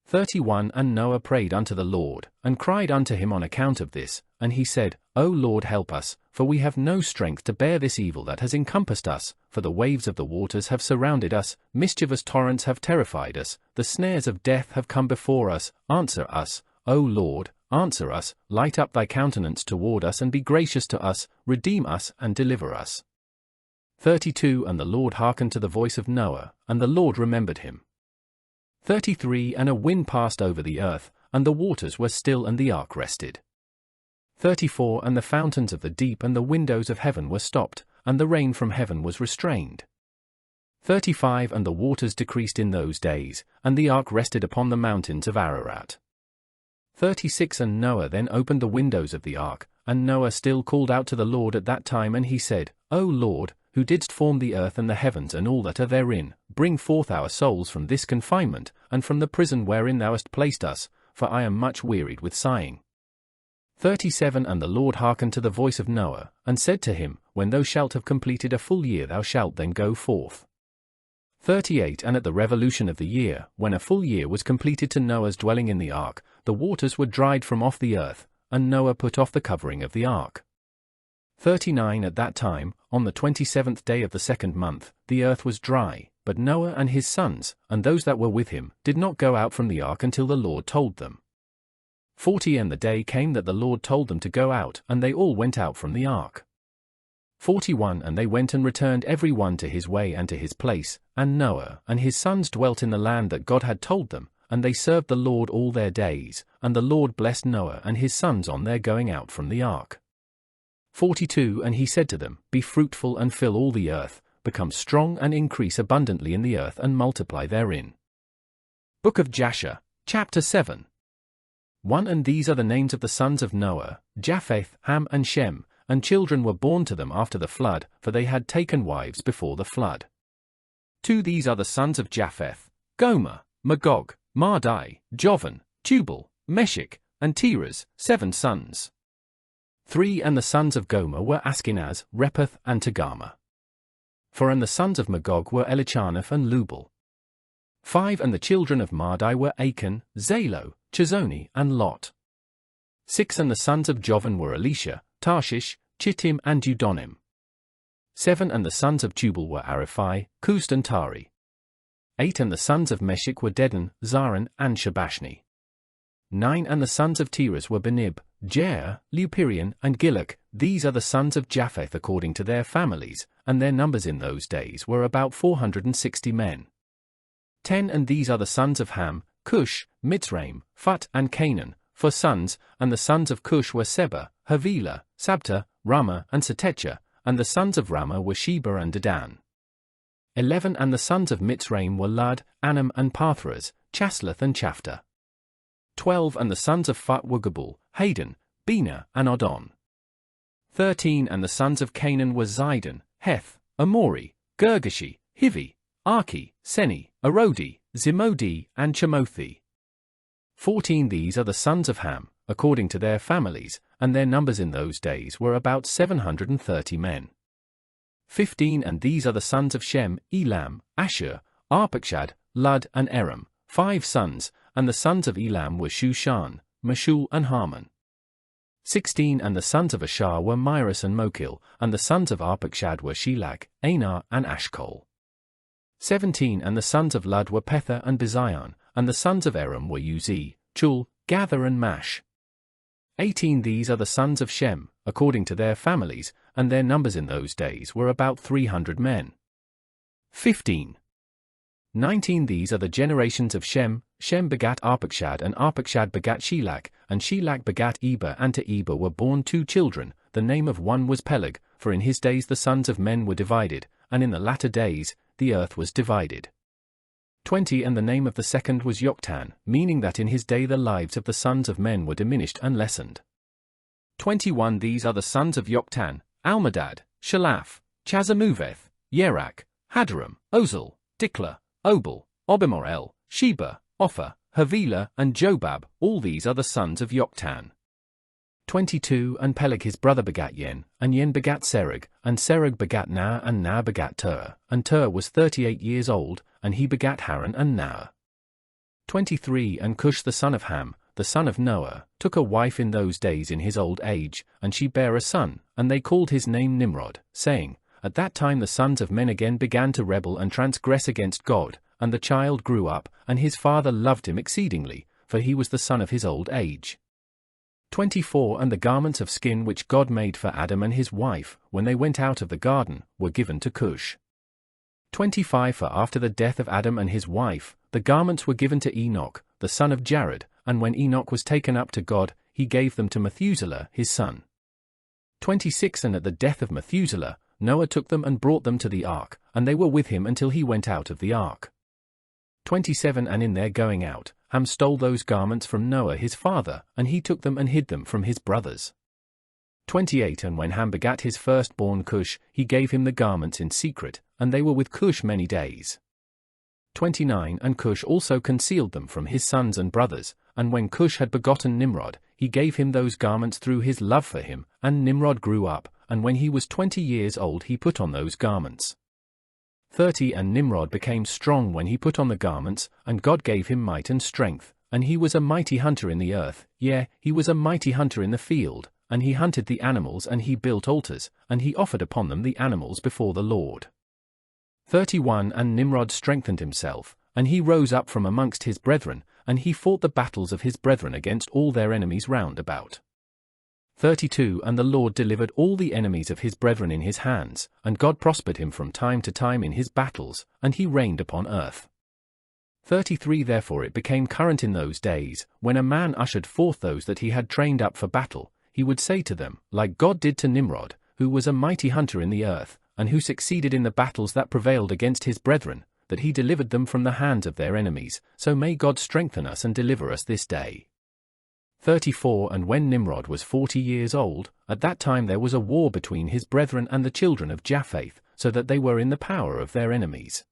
31 And Noah prayed unto the Lord, and cried unto him on account of this, and he said, O Lord, help us, for we have no strength to bear this evil that has encompassed us, for the waves of the waters have surrounded us, mischievous torrents have terrified us, the snares of death have come before us. Answer us, O Lord, answer us, light up thy countenance toward us, and be gracious to us, redeem us and deliver us. 32 And the Lord hearkened to the voice of Noah, and the Lord remembered him. 33 And a wind passed over the earth, and the waters were still, and the ark rested. 34 And the fountains of the deep and the windows of heaven were stopped, and the rain from heaven was restrained. 35 And the waters decreased in those days, and the ark rested upon the mountains of Ararat. 36 And Noah then opened the windows of the ark, and Noah still called out to the Lord at that time, and he said, O Lord, who didst form the earth and the heavens and all that are therein, bring forth our souls from this confinement, and from the prison wherein thou hast placed us, for I am much wearied with sighing. 37 And the Lord hearkened to the voice of Noah, and said to him, When thou shalt have completed a full year thou shalt then go forth. 38 And at the revolution of the year, when a full year was completed to Noah's dwelling in the ark, the waters were dried from off the earth, and Noah put off the covering of the ark. 39 At that time, on the 27th day of the second month, the earth was dry, but Noah and his sons, and those that were with him, did not go out from the ark until the Lord told them. 40 And the day came that the Lord told them to go out, and they all went out from the ark. 41 And they went and returned every one to his way and to his place, and Noah and his sons dwelt in the land that God had told them, and they served the Lord all their days, and the Lord blessed Noah and his sons on their going out from the ark. 42 And he said to them, Be fruitful and fill all the earth, become strong and increase abundantly in the earth and multiply therein. Book of Jashar, Chapter 7. 1 And these are the names of the sons of Noah, Japheth, Ham and Shem, and children were born to them after the flood, for they had taken wives before the flood. 2 These are the sons of Japheth, Gomer, Magog, Madai, Jovan, Tubal, Meshech, and Tiras, 7 sons. 3 And the sons of Gomer were Ashkenaz, Rephath, and Togarmah. 4 And the sons of Magog were Elichanath and Lubal. 5 And the children of Madai were Achan, Zalo, Chazoni, and Lot. 6 And the sons of Jovan were Elisha, Tarshish, Chittim, and Eudonim. 7 And the sons of Tubal were Ariphi, Cust, and Tari. 8 And the sons of Meshech were Dedan, Zaran, and Shabashni. 9 And the sons of Tiras were Benib, Jair, Leupirion, and Gilak. These are the sons of Japheth according to their families, and their numbers in those days were about 460 men. 10 And these are the sons of Ham, Cush, Mitzraim, Phut, and Canaan, for sons, and the sons of Cush were Seba, Havilah, Sabta, Ramah, and Satecha, and the sons of Ramah were Sheba and Dedan. 11 And the sons of Mitzraim were Lud, Anam, and Pathras, Chaslath, and Chaphta. 12 And the sons of Phut were Gebul, Hadan, Bina, and Odon. 13 And the sons of Canaan were Zidon, Heth, Amori, Girgashi, Hivi, Arki, Seni, Arodi, Zimodi, and Chemothi. 14 These are the sons of Ham, according to their families, and their numbers in those days were about 730 men. 15 And these are the sons of Shem, Elam, Ashur, Arpachshad, Lud, and Aram, 5 sons, and the sons of Elam were Shushan, Meshul, and Harmon. 16 And the sons of Ashar were Myras and Mokil, and the sons of Arpachshad were Shelach, Anar, and Ashkol. 17 And the sons of Lud were Pether and Bizion, and the sons of Aram were Uzi, Chul, Gather, and Mash. 18 These are the sons of Shem, according to their families, and their numbers in those days were about 300 men. 15. 19 These are the generations of Shem. Shem begat Arpachshad, and Arpachshad begat Shelach, and Shelach begat Eber, and to Eber were born 2 children. The name of one was Peleg, for in his days the sons of men were divided, and in the latter days the earth was divided. 20 And the name of the second was Yoktan, meaning that in his day the lives of the sons of men were diminished and lessened. 21 These are the sons of Yoktan, Almadad, Shalaph, Chazamuveth, Yerach, Hadaram, Ozal, Dikla, Obal, Obimorel, Sheba, Opher, Havilah, and Jobab. All these are the sons of Yoktan. 22 And Peleg his brother begat Yen, and Yen begat Serug, and Serug begat Nah, and Nah begat Tur, and Tur was 38 years old, and he begat Haran and Nah. 23 And Cush the son of Ham, the son of Noah, took a wife in those days in his old age, and she bare a son, and they called his name Nimrod, saying, At that time the sons of men again began to rebel and transgress against God, and the child grew up, and his father loved him exceedingly, for he was the son of his old age. 24 And the garments of skin which God made for Adam and his wife, when they went out of the garden, were given to Cush. 25 For after the death of Adam and his wife, the garments were given to Enoch, the son of Jared, and when Enoch was taken up to God, he gave them to Methuselah his son. 26 And at the death of Methuselah, Noah took them and brought them to the ark, and they were with him until he went out of the ark. 27 And in their going out, Ham stole those garments from Noah his father, and he took them and hid them from his brothers. 28 And when Ham begat his firstborn Cush, he gave him the garments in secret, and they were with Cush many days. 29 And Cush also concealed them from his sons and brothers, and when Cush had begotten Nimrod, he gave him those garments through his love for him, and Nimrod grew up, and when he was 20 years old he put on those garments. 30 And Nimrod became strong when he put on the garments, and God gave him might and strength, and he was a mighty hunter in the earth, yea, he was a mighty hunter in the field, and he hunted the animals, and he built altars, and he offered upon them the animals before the Lord. 31 And Nimrod strengthened himself, and he rose up from amongst his brethren, and he fought the battles of his brethren against all their enemies round about. 32 And the Lord delivered all the enemies of his brethren in his hands, and God prospered him from time to time in his battles, and he reigned upon earth. 33 Therefore it became current in those days, when a man ushered forth those that he had trained up for battle, he would say to them, like God did to Nimrod, who was a mighty hunter in the earth, and who succeeded in the battles that prevailed against his brethren, that he delivered them from the hands of their enemies, so may God strengthen us and deliver us this day. 34 And when Nimrod was 40 years old, at that time there was a war between his brethren and the children of Japheth, so that they were in the power of their enemies.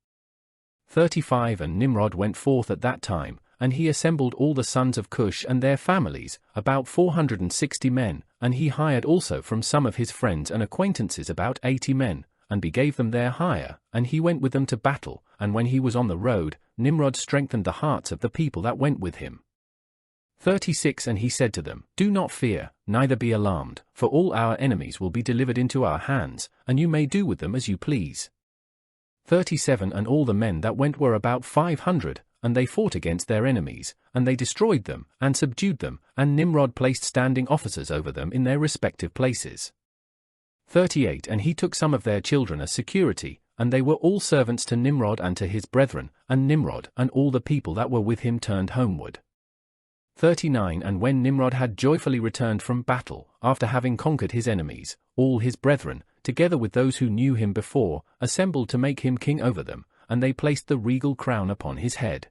35 And Nimrod went forth at that time, and he assembled all the sons of Cush and their families, about 460 men, and he hired also from some of his friends and acquaintances about 80 men, and begave them their hire, and he went with them to battle, and when he was on the road, Nimrod strengthened the hearts of the people that went with him. 36 And he said to them, Do not fear, neither be alarmed, for all our enemies will be delivered into our hands, and you may do with them as you please. 37 And all the men that went were about 500, and they fought against their enemies, and they destroyed them, and subdued them, and Nimrod placed standing officers over them in their respective places. 38 And he took some of their children as security, and they were all servants to Nimrod and to his brethren, and Nimrod and all the people that were with him turned homeward. 39 And when Nimrod had joyfully returned from battle, after having conquered his enemies, all his brethren, together with those who knew him before, assembled to make him king over them, and they placed the regal crown upon his head.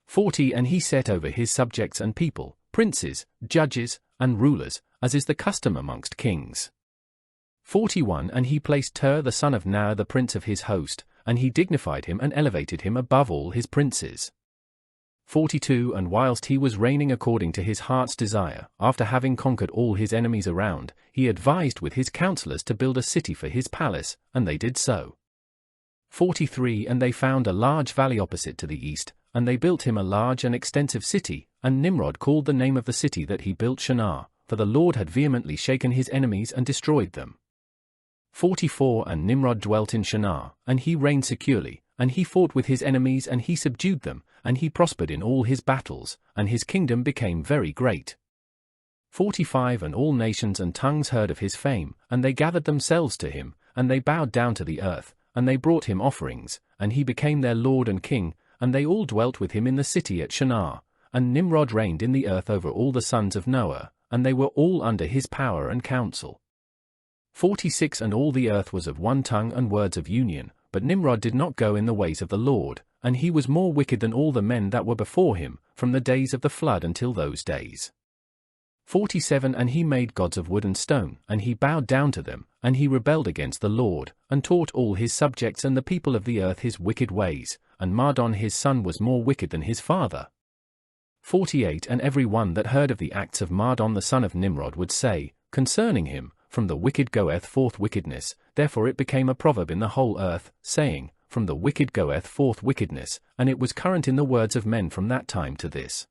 40 And he set over his subjects and people, princes, judges, and rulers, as is the custom amongst kings. 41 And he placed the son of Ner the prince of his host, and he dignified him and elevated him above all his princes. 42 And whilst he was reigning according to his heart's desire, after having conquered all his enemies around, he advised with his counselors to build a city for his palace, and they did so. 43 And they found a large valley opposite to the east, and they built him a large and extensive city, and Nimrod called the name of the city that he built Shinar, for the Lord had vehemently shaken his enemies and destroyed them. 44 And Nimrod dwelt in Shinar, and he reigned securely, and he fought with his enemies and he subdued them, and he prospered in all his battles, and his kingdom became very great. 45 And all nations and tongues heard of his fame, and they gathered themselves to him, and they bowed down to the earth, and they brought him offerings, and he became their lord and king, and they all dwelt with him in the city at Shinar, and Nimrod reigned in the earth over all the sons of Noah, and they were all under his power and counsel. 46 And all the earth was of one tongue and words of union, but Nimrod did not go in the ways of the Lord, and he was more wicked than all the men that were before him, from the days of the flood until those days. 47 And he made gods of wood and stone, and he bowed down to them, and he rebelled against the Lord, and taught all his subjects and the people of the earth his wicked ways, and Mardon his son was more wicked than his father. 48 And every one that heard of the acts of Mardon the son of Nimrod would say, concerning him, from the wicked goeth forth wickedness, therefore it became a proverb in the whole earth, saying, from the wicked goeth forth wickedness, and it was current in the words of men from that time to this.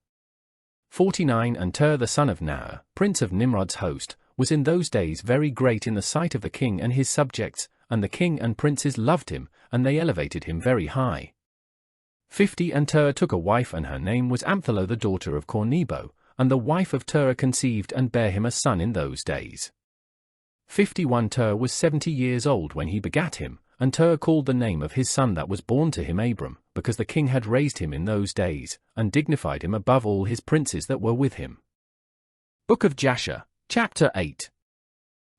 49 And the son of Ner, prince of Nimrod's host, was in those days very great in the sight of the king and his subjects, and the king and princes loved him, and they elevated him very high. 50 And took a wife, and her name was Amthalo the daughter of Cornebo, and the wife of conceived and bare him a son in those days. 51 was 70 years old when he begat him, and called the name of his son that was born to him Abram, because the king had raised him in those days, and dignified him above all his princes that were with him. Book of Jashar, Chapter 8.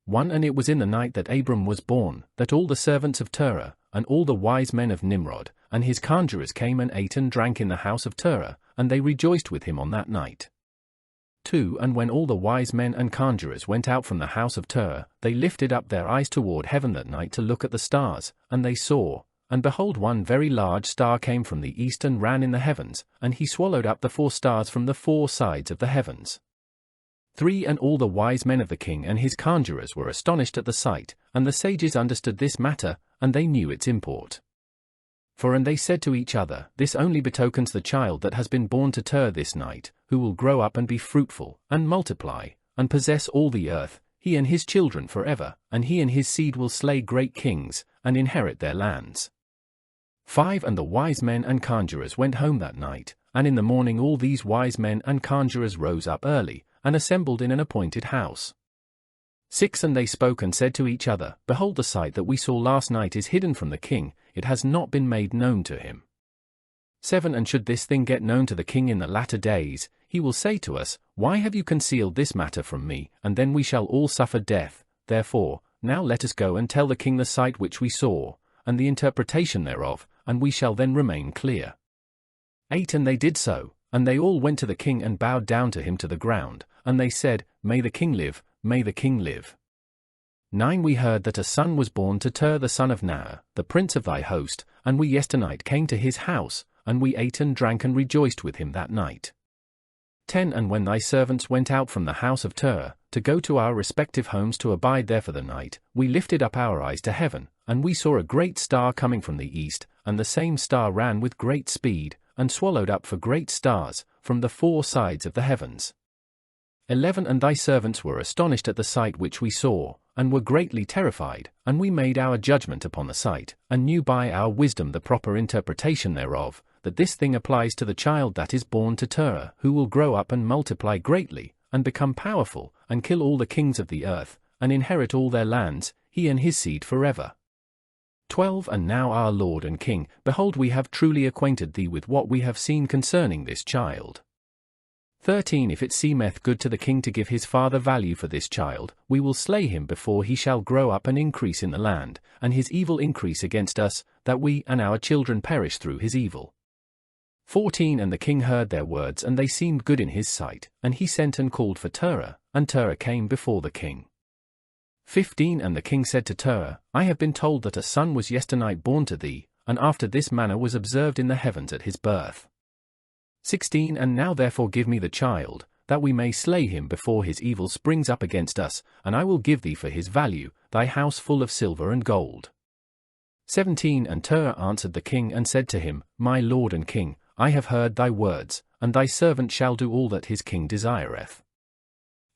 1 And it was in the night that Abram was born, that all the servants of Terah, and all the wise men of Nimrod, and his conjurers came and ate and drank in the house of Terah, and they rejoiced with him on that night. 2 And when all the wise men and conjurers went out from the house of Terah, they lifted up their eyes toward heaven that night to look at the stars, and they saw, and behold, one very large star came from the east and ran in the heavens, and he swallowed up the 4 stars from the 4 sides of the heavens. 3 And all the wise men of the king and his conjurers were astonished at the sight, and the sages understood this matter, and they knew its import. And they said to each other, this only betokens the child that has been born to Terah this night, who will grow up and be fruitful, and multiply, and possess all the earth, he and his children forever, and he and his seed will slay great kings, and inherit their lands. 5 And the wise men and conjurers went home that night, and in the morning all these wise men and conjurers rose up early, and assembled in an appointed house. 6 And they spoke and said to each other, behold, the sight that we saw last night is hidden from the king, it has not been made known to him. 7 And should this thing get known to the king in the latter days, he will say to us, why have you concealed this matter from me, and then we shall all suffer death. Therefore, now let us go and tell the king the sight which we saw, and the interpretation thereof, and we shall then remain clear. 8 And they did so, and they all went to the king and bowed down to him to the ground, and they said, may the king live, may the king live. 9 We heard that a son was born to the son of Ner, the prince of thy host, and we yesternight came to his house, and we ate and drank and rejoiced with him that night. 10 And when thy servants went out from the house of Terah, to go to our respective homes to abide there for the night, we lifted up our eyes to heaven, and we saw a great star coming from the east, and the same star ran with great speed, and swallowed up 4 great stars, from the 4 sides of the heavens. 11 And thy servants were astonished at the sight which we saw, and were greatly terrified, and we made our judgment upon the sight, and knew by our wisdom the proper interpretation thereof, that this thing applies to the child that is born to Terah, who will grow up and multiply greatly, and become powerful, and kill all the kings of the earth, and inherit all their lands, he and his seed forever. 12 And now our Lord and King, behold, we have truly acquainted thee with what we have seen concerning this child. 13 If it seemeth good to the king to give his father value for this child, we will slay him before he shall grow up and increase in the land, and his evil increase against us, that we and our children perish through his evil. 14 And the king heard their words, and they seemed good in his sight, and he sent and called for Terah, and Terah came before the king. 15 And the king said to Terah, I have been told that a son was yesternight born to thee, and after this manner was observed in the heavens at his birth. 16 And now therefore give me the child, that we may slay him before his evil springs up against us, and I will give thee for his value, thy house full of silver and gold. 17 And Terah answered the king and said to him, My lord and king, I have heard thy words, and thy servant shall do all that his king desireth.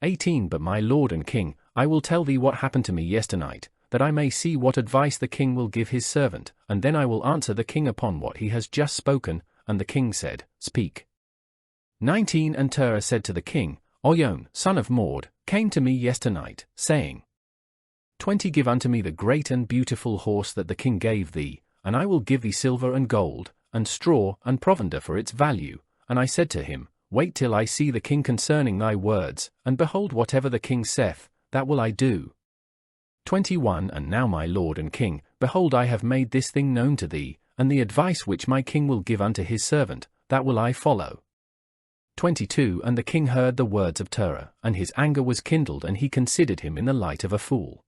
18 But my lord and king, I will tell thee what happened to me yesternight, that I may see what advice the king will give his servant, and then I will answer the king upon what he has just spoken. And the king said, Speak. 19 And Terah said to the king, Oyon, son of Maud, came to me yesternight, saying, 20 Give unto me the great and beautiful horse that the king gave thee, and I will give thee silver and gold, and straw, and provender for its value. And I said to him, Wait till I see the king concerning thy words, and behold whatever the king saith, that will I do. 21 And now my lord and king, behold I have made this thing known to thee, and the advice which my king will give unto his servant, that will I follow. 22 And the king heard the words of Terah, and his anger was kindled, and he considered him in the light of a fool.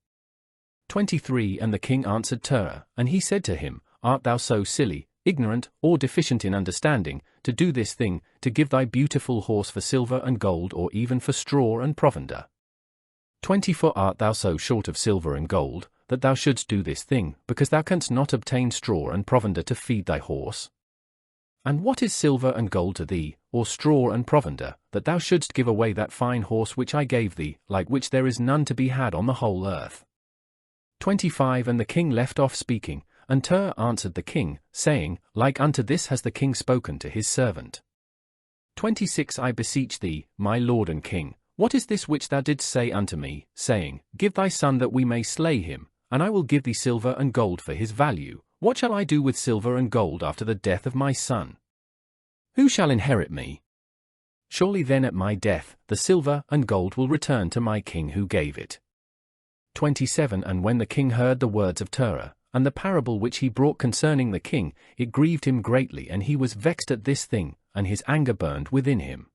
23 And the king answered Terah, and he said to him, Art thou so silly, ignorant, or deficient in understanding, to do this thing, to give thy beautiful horse for silver and gold, or even for straw and provender? 24 Art thou so short of silver and gold, that thou shouldst do this thing, because thou canst not obtain straw and provender to feed thy horse? And what is silver and gold to thee, or straw and provender, that thou shouldst give away that fine horse which I gave thee, like which there is none to be had on the whole earth? 25 And the king left off speaking, and Terah answered the king, saying, Like unto this has the king spoken to his servant. 26 I beseech thee, my lord and king, what is this which thou didst say unto me, saying, Give thy son that we may slay him, and I will give thee silver and gold for his value? What shall I do with silver and gold after the death of my son? Who shall inherit me? Surely then at my death, the silver and gold will return to my king who gave it. 27 And when the king heard the words of Terah, and the parable which he brought concerning the king, it grieved him greatly, and he was vexed at this thing, and his anger burned within him.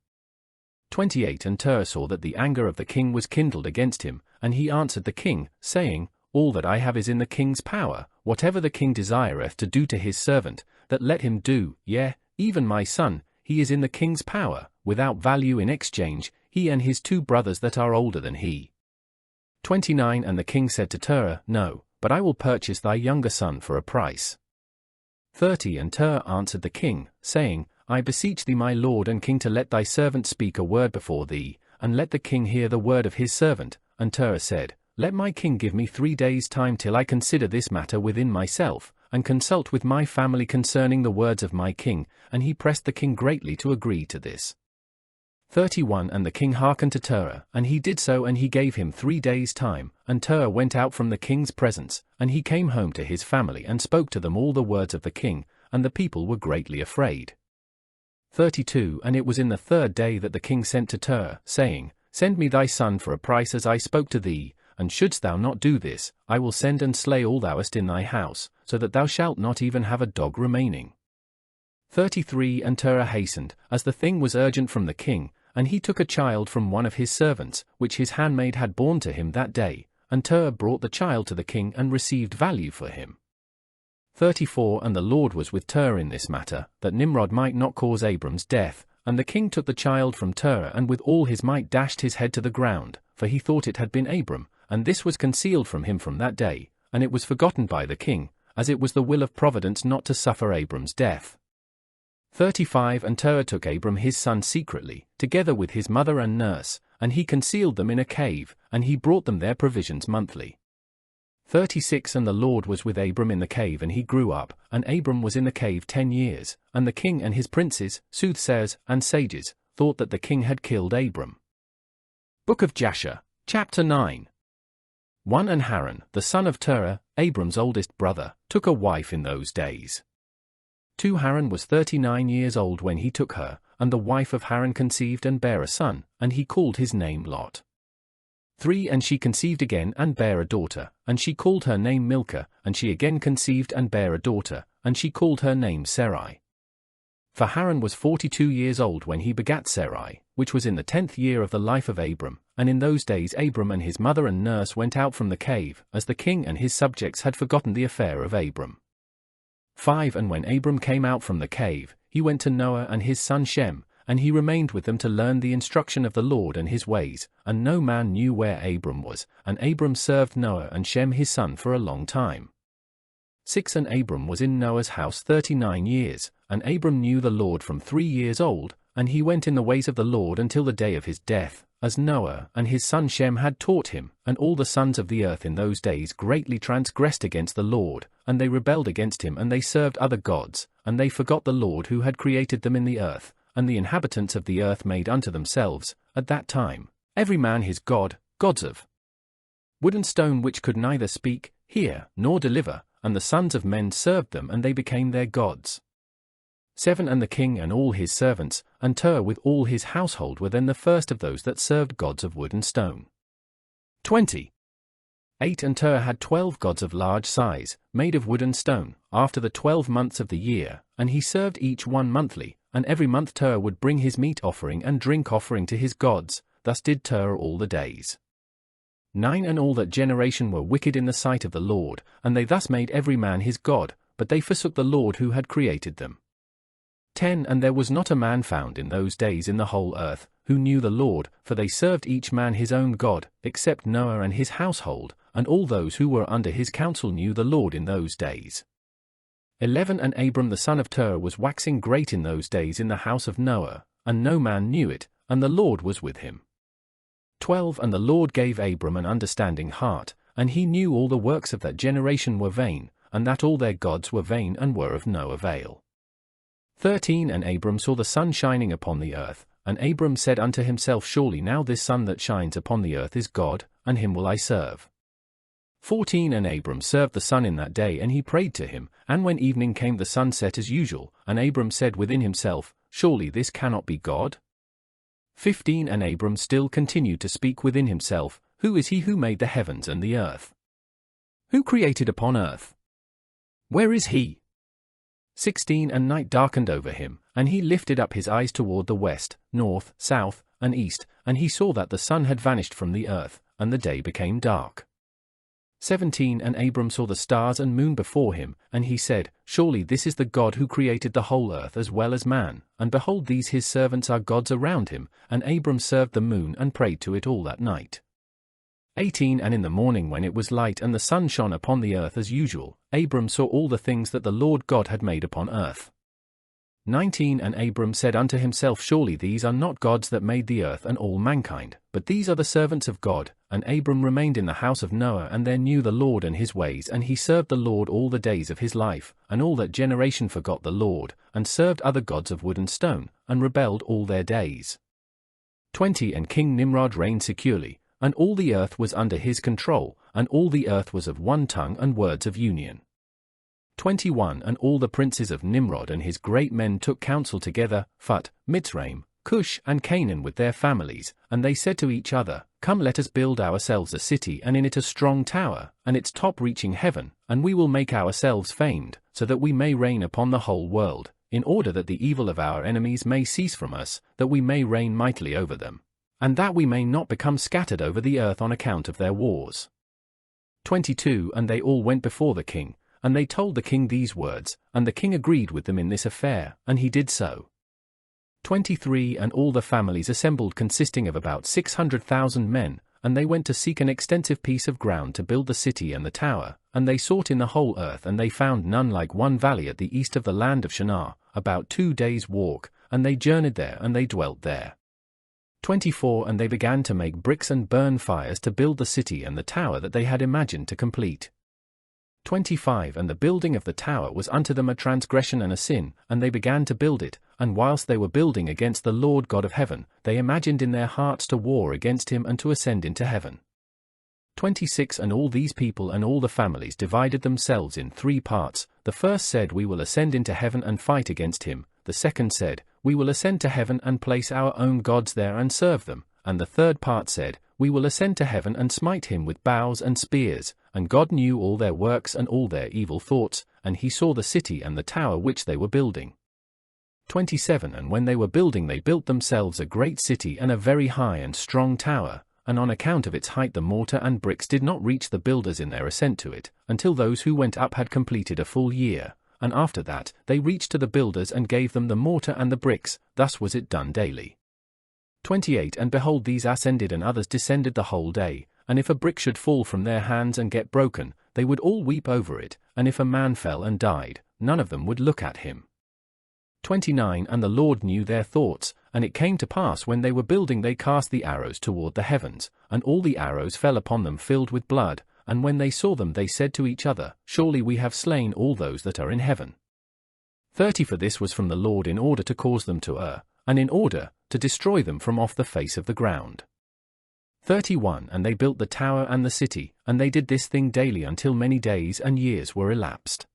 28 And Terah saw that the anger of the king was kindled against him, and he answered the king, saying, All that I have is in the king's power, whatever the king desireth to do to his servant, that let him do, yea, even my son, he is in the king's power, without value in exchange, he and his 2 brothers that are older than he. 29 And the king said to Terah, No, but I will purchase thy younger son for a price. 30 And Terah answered the king, saying, I beseech thee, my lord and king, to let thy servant speak a word before thee, and let the king hear the word of his servant. And Terah said, Let my king give me 3 days' time till I consider this matter within myself, and consult with my family concerning the words of my king. And he pressed the king greatly to agree to this. 31 And the king hearkened to Terah, and he did so, and he gave him 3 days' time. And Terah went out from the king's presence, and he came home to his family, and spoke to them all the words of the king, and the people were greatly afraid. 32 And it was in the 3rd day that the king sent to Terah, saying, Send me thy son for a price as I spoke to thee, and shouldst thou not do this, I will send and slay all thou hast in thy house, so that thou shalt not even have a dog remaining. 33 And Terah hastened, as the thing was urgent from the king, and he took a child from one of his servants, which his handmaid had borne to him that day, and Terah brought the child to the king and received value for him. 34 And the Lord was with Terah in this matter, that Nimrod might not cause Abram's death, and the king took the child from Terah, and with all his might dashed his head to the ground, for he thought it had been Abram, and this was concealed from him from that day, and it was forgotten by the king, as it was the will of providence not to suffer Abram's death. 35 And Terah took Abram his son secretly, together with his mother and nurse, and he concealed them in a cave, and he brought them their provisions monthly. 36 And the Lord was with Abram in the cave, and he grew up, and Abram was in the cave 10 years, and the king and his princes, soothsayers, and sages, thought that the king had killed Abram. Book of Jashar, Chapter 9. 1 And Haran, the son of Terah, Abram's oldest brother, took a wife in those days. 2 Haran was 39 years old when he took her, and the wife of Haran conceived and bare a son, and he called his name Lot. 3 And she conceived again and bare a daughter, and she called her name Milcah, and she again conceived and bare a daughter, and she called her name Sarai. For Haran was 42 years old when he begat Sarai, which was in the 10th year of the life of Abram, and in those days Abram and his mother and nurse went out from the cave, as the king and his subjects had forgotten the affair of Abram. 5 And when Abram came out from the cave, he went to Noah and his son Shem, and he remained with them to learn the instruction of the Lord and his ways, and no man knew where Abram was, and Abram served Noah and Shem his son for a long time. 6 And Abram was in Noah's house 39 years, and Abram knew the Lord from 3 years old, and he went in the ways of the Lord until the day of his death, as Noah and his son Shem had taught him, and all the sons of the earth in those days greatly transgressed against the Lord, and they rebelled against him and they served other gods, and they forgot the Lord who had created them in the earth, and the inhabitants of the earth made unto themselves, at that time, every man his god, gods of wood and stone which could neither speak, hear, nor deliver, and the sons of men served them and they became their gods. 7 And the king and all his servants, and Ter with all his household were then the first of those that served gods of wood and stone. 20. 8 And Ter had 12 gods of large size, made of wood and stone, after the 12 months of the year, and he served each one monthly, and every month Ter would bring his meat offering and drink offering to his gods, thus did Ter all the days. 9 And all that generation were wicked in the sight of the Lord, and they thus made every man his god, but they forsook the Lord who had created them. 10 And there was not a man found in those days in the whole earth, who knew the Lord, for they served each man his own god, except Noah and his household, and all those who were under his counsel knew the Lord in those days. 11 And Abram the son of Ter was waxing great in those days in the house of Noah, and no man knew it, and the Lord was with him. 12 And the Lord gave Abram an understanding heart, and he knew all the works of that generation were vain, and that all their gods were vain and were of no avail. 13 And Abram saw the sun shining upon the earth, and Abram said unto himself, Surely now this sun that shines upon the earth is God, and him will I serve. 14 And Abram served the sun in that day, and he prayed to him, and when evening came the sun set as usual, and Abram said within himself, Surely this cannot be God? 15 And Abram still continued to speak within himself, Who is he who made the heavens and the earth? Who created upon earth? Where is he? 16 And night darkened over him, and he lifted up his eyes toward the west, north, south, and east, and he saw that the sun had vanished from the earth, and the day became dark. 17 And Abram saw the stars and moon before him, and he said, Surely this is the God who created the whole earth as well as man, and behold these his servants are gods around him, and Abram served the moon and prayed to it all that night. 18 And in the morning when it was light and the sun shone upon the earth as usual, Abram saw all the things that the Lord God had made upon earth. 19 And Abram said unto himself, Surely these are not gods that made the earth and all mankind, but these are the servants of God. And Abram remained in the house of Noah, and there knew the Lord and his ways, and he served the Lord all the days of his life, and all that generation forgot the Lord, and served other gods of wood and stone, and rebelled all their days. 20 And King Nimrod reigned securely, and all the earth was under his control, and all the earth was of one tongue and words of union. 21 And all the princes of Nimrod and his great men took counsel together, Phut, Mitzrayim, Cush, and Canaan with their families, and they said to each other, Come, let us build ourselves a city, and in it a strong tower, and its top reaching heaven, and we will make ourselves famed, so that we may reign upon the whole world, in order that the evil of our enemies may cease from us, that we may reign mightily over them, and that we may not become scattered over the earth on account of their wars. 22 And they all went before the king, and they told the king these words, and the king agreed with them in this affair, and he did so. 23 And all the families assembled, consisting of about 600,000 men, and they went to seek an extensive piece of ground to build the city and the tower, and they sought in the whole earth, and they found none like one valley at the east of the land of Shinar, about 2 days' walk, and they journeyed there and they dwelt there. 24 And they began to make bricks and burn fires to build the city and the tower that they had imagined to complete. 25 And the building of the tower was unto them a transgression and a sin, and they began to build it, and whilst they were building against the Lord God of heaven, they imagined in their hearts to war against him and to ascend into heaven. 26 And all these people and all the families divided themselves in 3 parts. The first said, We will ascend into heaven and fight against him. The second said, We will ascend to heaven and place our own gods there and serve them. And the third part said, We will ascend to heaven and smite him with bows and spears. And God knew all their works and all their evil thoughts, and he saw the city and the tower which they were building. 27 And when they were building, they built themselves a great city and a very high and strong tower, and on account of its height the mortar and bricks did not reach the builders in their ascent to it, until those who went up had completed a full year, and after that they reached to the builders and gave them the mortar and the bricks. Thus was it done daily. 28 And behold, these ascended and others descended the whole day, and if a brick should fall from their hands and get broken, they would all weep over it, and if a man fell and died, none of them would look at him. 29 And the Lord knew their thoughts, and it came to pass when they were building they cast the arrows toward the heavens, and all the arrows fell upon them filled with blood, and when they saw them they said to each other, Surely we have slain all those that are in heaven. 30 For this was from the Lord in order to cause them to err, and in order to destroy them from off the face of the ground. 31 And they built the tower and the city, and they did this thing daily until many days and years were elapsed.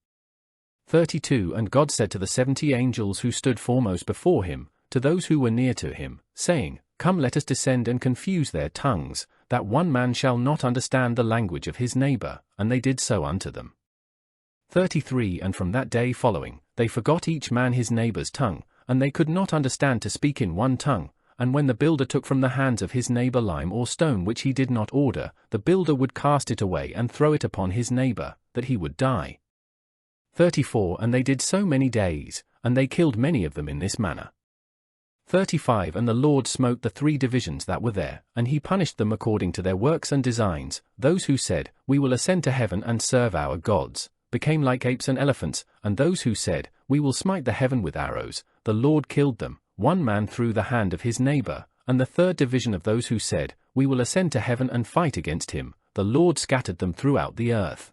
32 And God said to the 70 angels who stood foremost before him, to those who were near to him, saying, Come, let us descend and confuse their tongues, that one man shall not understand the language of his neighbor, and they did so unto them. 33 And from that day following, they forgot each man his neighbor's tongue, and they could not understand to speak in one tongue, and when the builder took from the hands of his neighbor lime or stone which he did not order, the builder would cast it away and throw it upon his neighbor, that he would die. 34 And they did so many days, and they killed many of them in this manner. 35 And the Lord smote the 3 divisions that were there, and he punished them according to their works and designs. Those who said, We will ascend to heaven and serve our gods, became like apes and elephants, and those who said, We will smite the heaven with arrows, the Lord killed them, one man through the hand of his neighbor. And the 3rd division of those who said, We will ascend to heaven and fight against him, the Lord scattered them throughout the earth.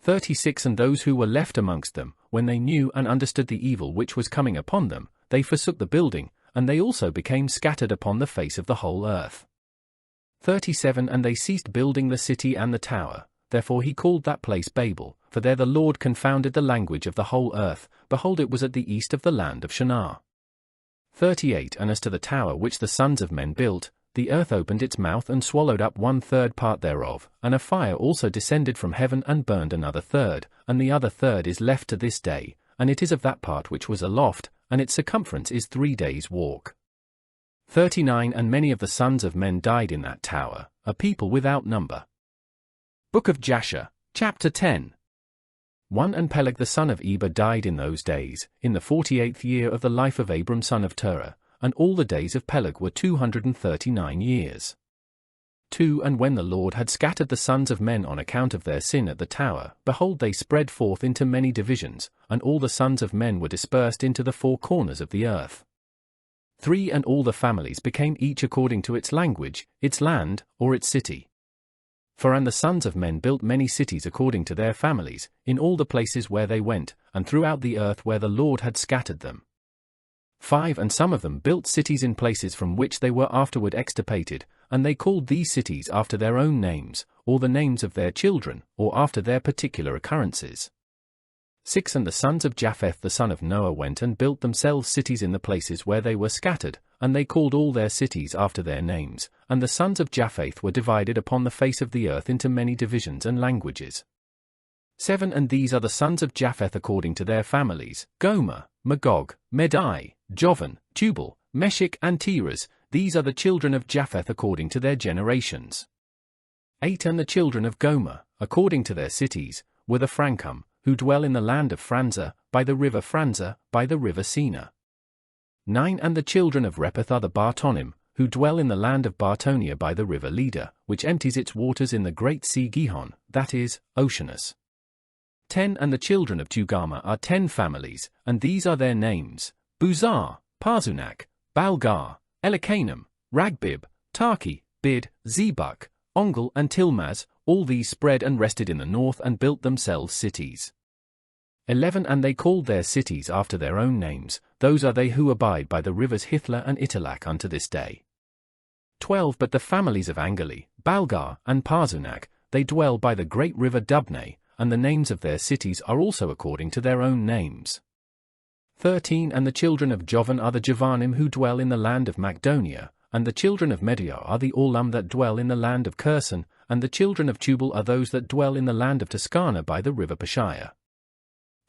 36 And those who were left amongst them, when they knew and understood the evil which was coming upon them, they forsook the building, and they also became scattered upon the face of the whole earth. 37 And they ceased building the city and the tower, therefore he called that place Babel, for there the Lord confounded the language of the whole earth. Behold, it was at the east of the land of Shinar. 38 And as to the tower which the sons of men built, the earth opened its mouth and swallowed up 1/3 part thereof, and a fire also descended from heaven and burned another 1/3, and the other 1/3 is left to this day, and it is of that part which was aloft, and its circumference is 3 days' walk. 39 And many of the sons of men died in that tower, a people without number. Book of Jashar, Chapter 10. 1 And Peleg the son of Eber died in those days, in the 48th year of the life of Abram son of Terah, and all the days of Peleg were 239 years. 2 And when the Lord had scattered the sons of men on account of their sin at the tower, behold, they spread forth into many divisions, and all the sons of men were dispersed into the 4 corners of the earth. 3 And all the families became each according to its language, its land, or its city. 4 And the sons of men built many cities according to their families, in all the places where they went, and throughout the earth where the Lord had scattered them. 5 And some of them built cities in places from which they were afterward extirpated, and they called these cities after their own names, or the names of their children, or after their particular occurrences. 6 And the sons of Japheth the son of Noah went and built themselves cities in the places where they were scattered, and they called all their cities after their names, and the sons of Japheth were divided upon the face of the earth into many divisions and languages. 7 And these are the sons of Japheth according to their families, Gomer, Magog, Medai, Jovan, Tubal, Meshech and Tiras. These are the children of Japheth according to their generations. 8 And the children of Gomer, according to their cities, were the Francum, who dwell in the land of Franza, by the river Franza, by the river Sina. 9 And the children of Rephath are the Bartonim, who dwell in the land of Bartonia by the river Leda, which empties its waters in the great sea Gihon, that is, Oceanus. 10 And the children of Tugama are 10 families, and these are their names, Buzar, Parzunak, Balgar, Elikanim, Ragbib, Tarki, Bid, Zebuk, Ongal and Tilmaz. All these spread and rested in the north and built themselves cities. 11 And they called their cities after their own names, those are they who abide by the rivers Hithla and Italak unto this day. 12 But the families of Angali, Balgar, and Parzunak, they dwell by the great river Dubne, and the names of their cities are also according to their own names. 13 And the children of Jovan are the Javanim who dwell in the land of Makdonia, and the children of Medior are the Olam that dwell in the land of Curson, and the children of Tubal are those that dwell in the land of Toscana by the river Pashia.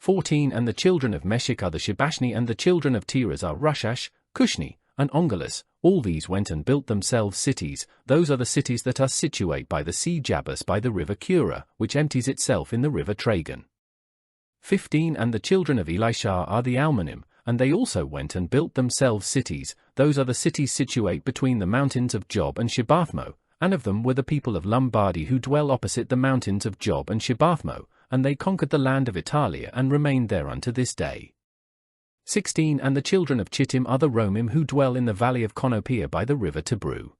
14 And the children of Meshech are the Shebashni, and the children of Tiras are Rushash, Cushni, and Ongalus. All these went and built themselves cities. Those are the cities that are situate by the sea Jabus by the river Kura, which empties itself in the river Tragan. 15 And the children of Elisha are the Almanim, and they also went and built themselves cities. Those are the cities situate between the mountains of Job and Shebathmo, and of them were the people of Lombardy who dwell opposite the mountains of Job and Shebathmo, and they conquered the land of Italia and remained there unto this day. 16 And the children of Chittim are the Romim who dwell in the valley of Conopia by the river Tebru.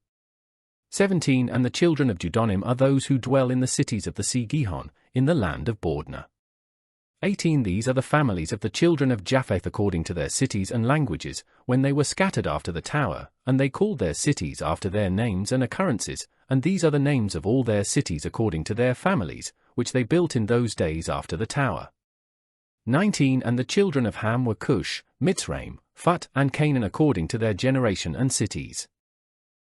17 And the children of Judonim are those who dwell in the cities of the sea Gihon, in the land of Bordna. 18 These are the families of the children of Japheth according to their cities and languages, when they were scattered after the tower, and they called their cities after their names and occurrences, and these are the names of all their cities according to their families, which they built in those days after the tower. 19 And the children of Ham were Cush, Mitzraim, Phut, and Canaan according to their generation and cities.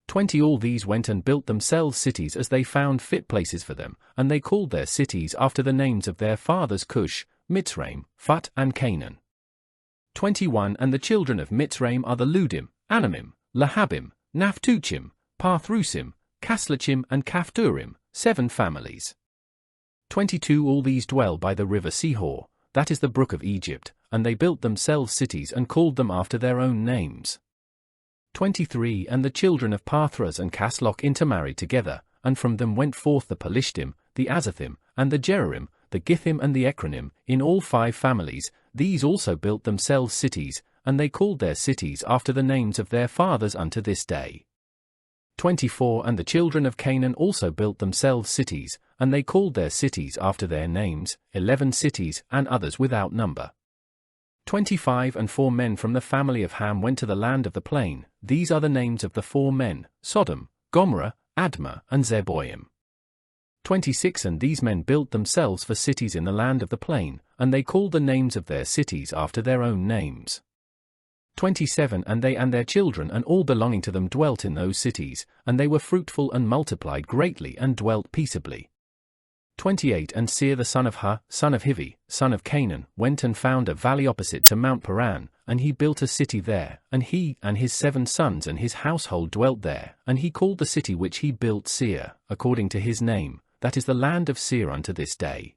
20 All these went and built themselves cities as they found fit places for them, and they called their cities after the names of their fathers Cush, Mitzraim, Phut, and Canaan. 21 And the children of Mitzraim are the Ludim, Anamim, Lahabim, Naphtuchim, Pathrusim, Caslachim, and Caphturim, 7 families. 22 All these dwell by the river Sihor, that is the brook of Egypt, and they built themselves cities and called them after their own names. 23 And the children of Pathras and Casloch intermarried together, and from them went forth the Pelishtim, the Azathim, and the Jerorim, the Githim and the Ekronim, in all 5 families. These also built themselves cities, and they called their cities after the names of their fathers unto this day. 24 And the children of Canaan also built themselves cities, and they called their cities after their names, 11 cities, and others without number. 25 And 4 men from the family of Ham went to the land of the plain. These are the names of the 4 men, Sodom, Gomorrah, Admah, and Zeboim. 26 And these men built themselves for cities in the land of the plain, and they called the names of their cities after their own names. 27 And they and their children and all belonging to them dwelt in those cities, and they were fruitful and multiplied greatly and dwelt peaceably. 28 And Seir the son of Ha, son of Hivi, son of Canaan, went and found a valley opposite to Mount Paran, and he built a city there, and he and his 7 sons and his household dwelt there, and he called the city which he built Seir, according to his name, that is the land of Seir unto this day.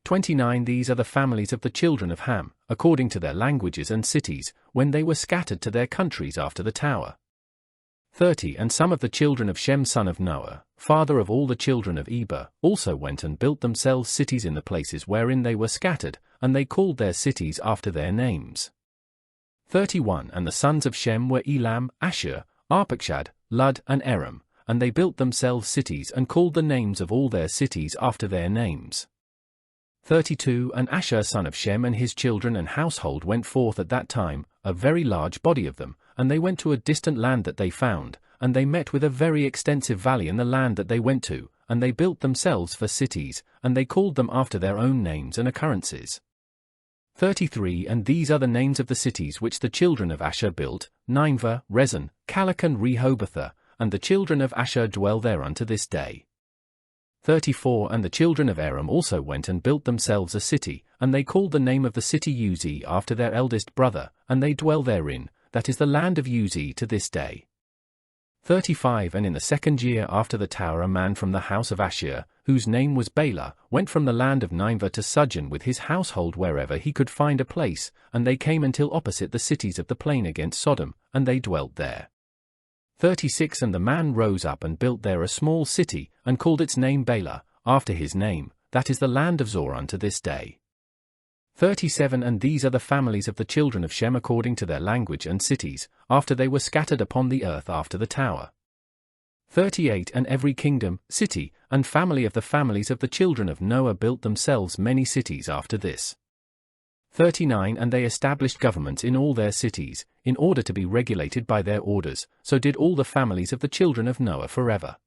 29 These are the families of the children of Ham, according to their languages and cities, when they were scattered to their countries after the tower. 30 And some of the children of Shem son of Noah, father of all the children of Eber, also went and built themselves cities in the places wherein they were scattered, and they called their cities after their names. 31 And the sons of Shem were Elam, Ashur, Arpachshad, Lud, and Aram, and they built themselves cities and called the names of all their cities after their names. 32 And Ashur son of Shem and his children and household went forth at that time, a very large body of them, and they went to a distant land that they found, and they met with a very extensive valley in the land that they went to, and they built themselves for cities, and they called them after their own names and occurrences. 33 And these are the names of the cities which the children of Ashur built, Nineveh, Rezon, Calach, and Rehoboth, and the children of Ashur dwell there unto this day. 34 And the children of Aram also went and built themselves a city, and they called the name of the city Uzi after their eldest brother, and they dwell therein, that is the land of Uzi to this day. 35 And in the 2nd year after the tower a man from the house of Ashur, whose name was Bela, went from the land of Nineveh to Sojourn with his household wherever he could find a place, and they came until opposite the cities of the plain against Sodom, and they dwelt there. 36 And the man rose up and built there a small city, and called its name Bela, after his name, that is the land of Zor unto this day. 37 And these are the families of the children of Shem according to their language and cities, after they were scattered upon the earth after the tower. 38 And every kingdom, city, and family of the families of the children of Noah built themselves many cities after this. 39 And they established governments in all their cities, in order to be regulated by their orders, so did all the families of the children of Noah forever.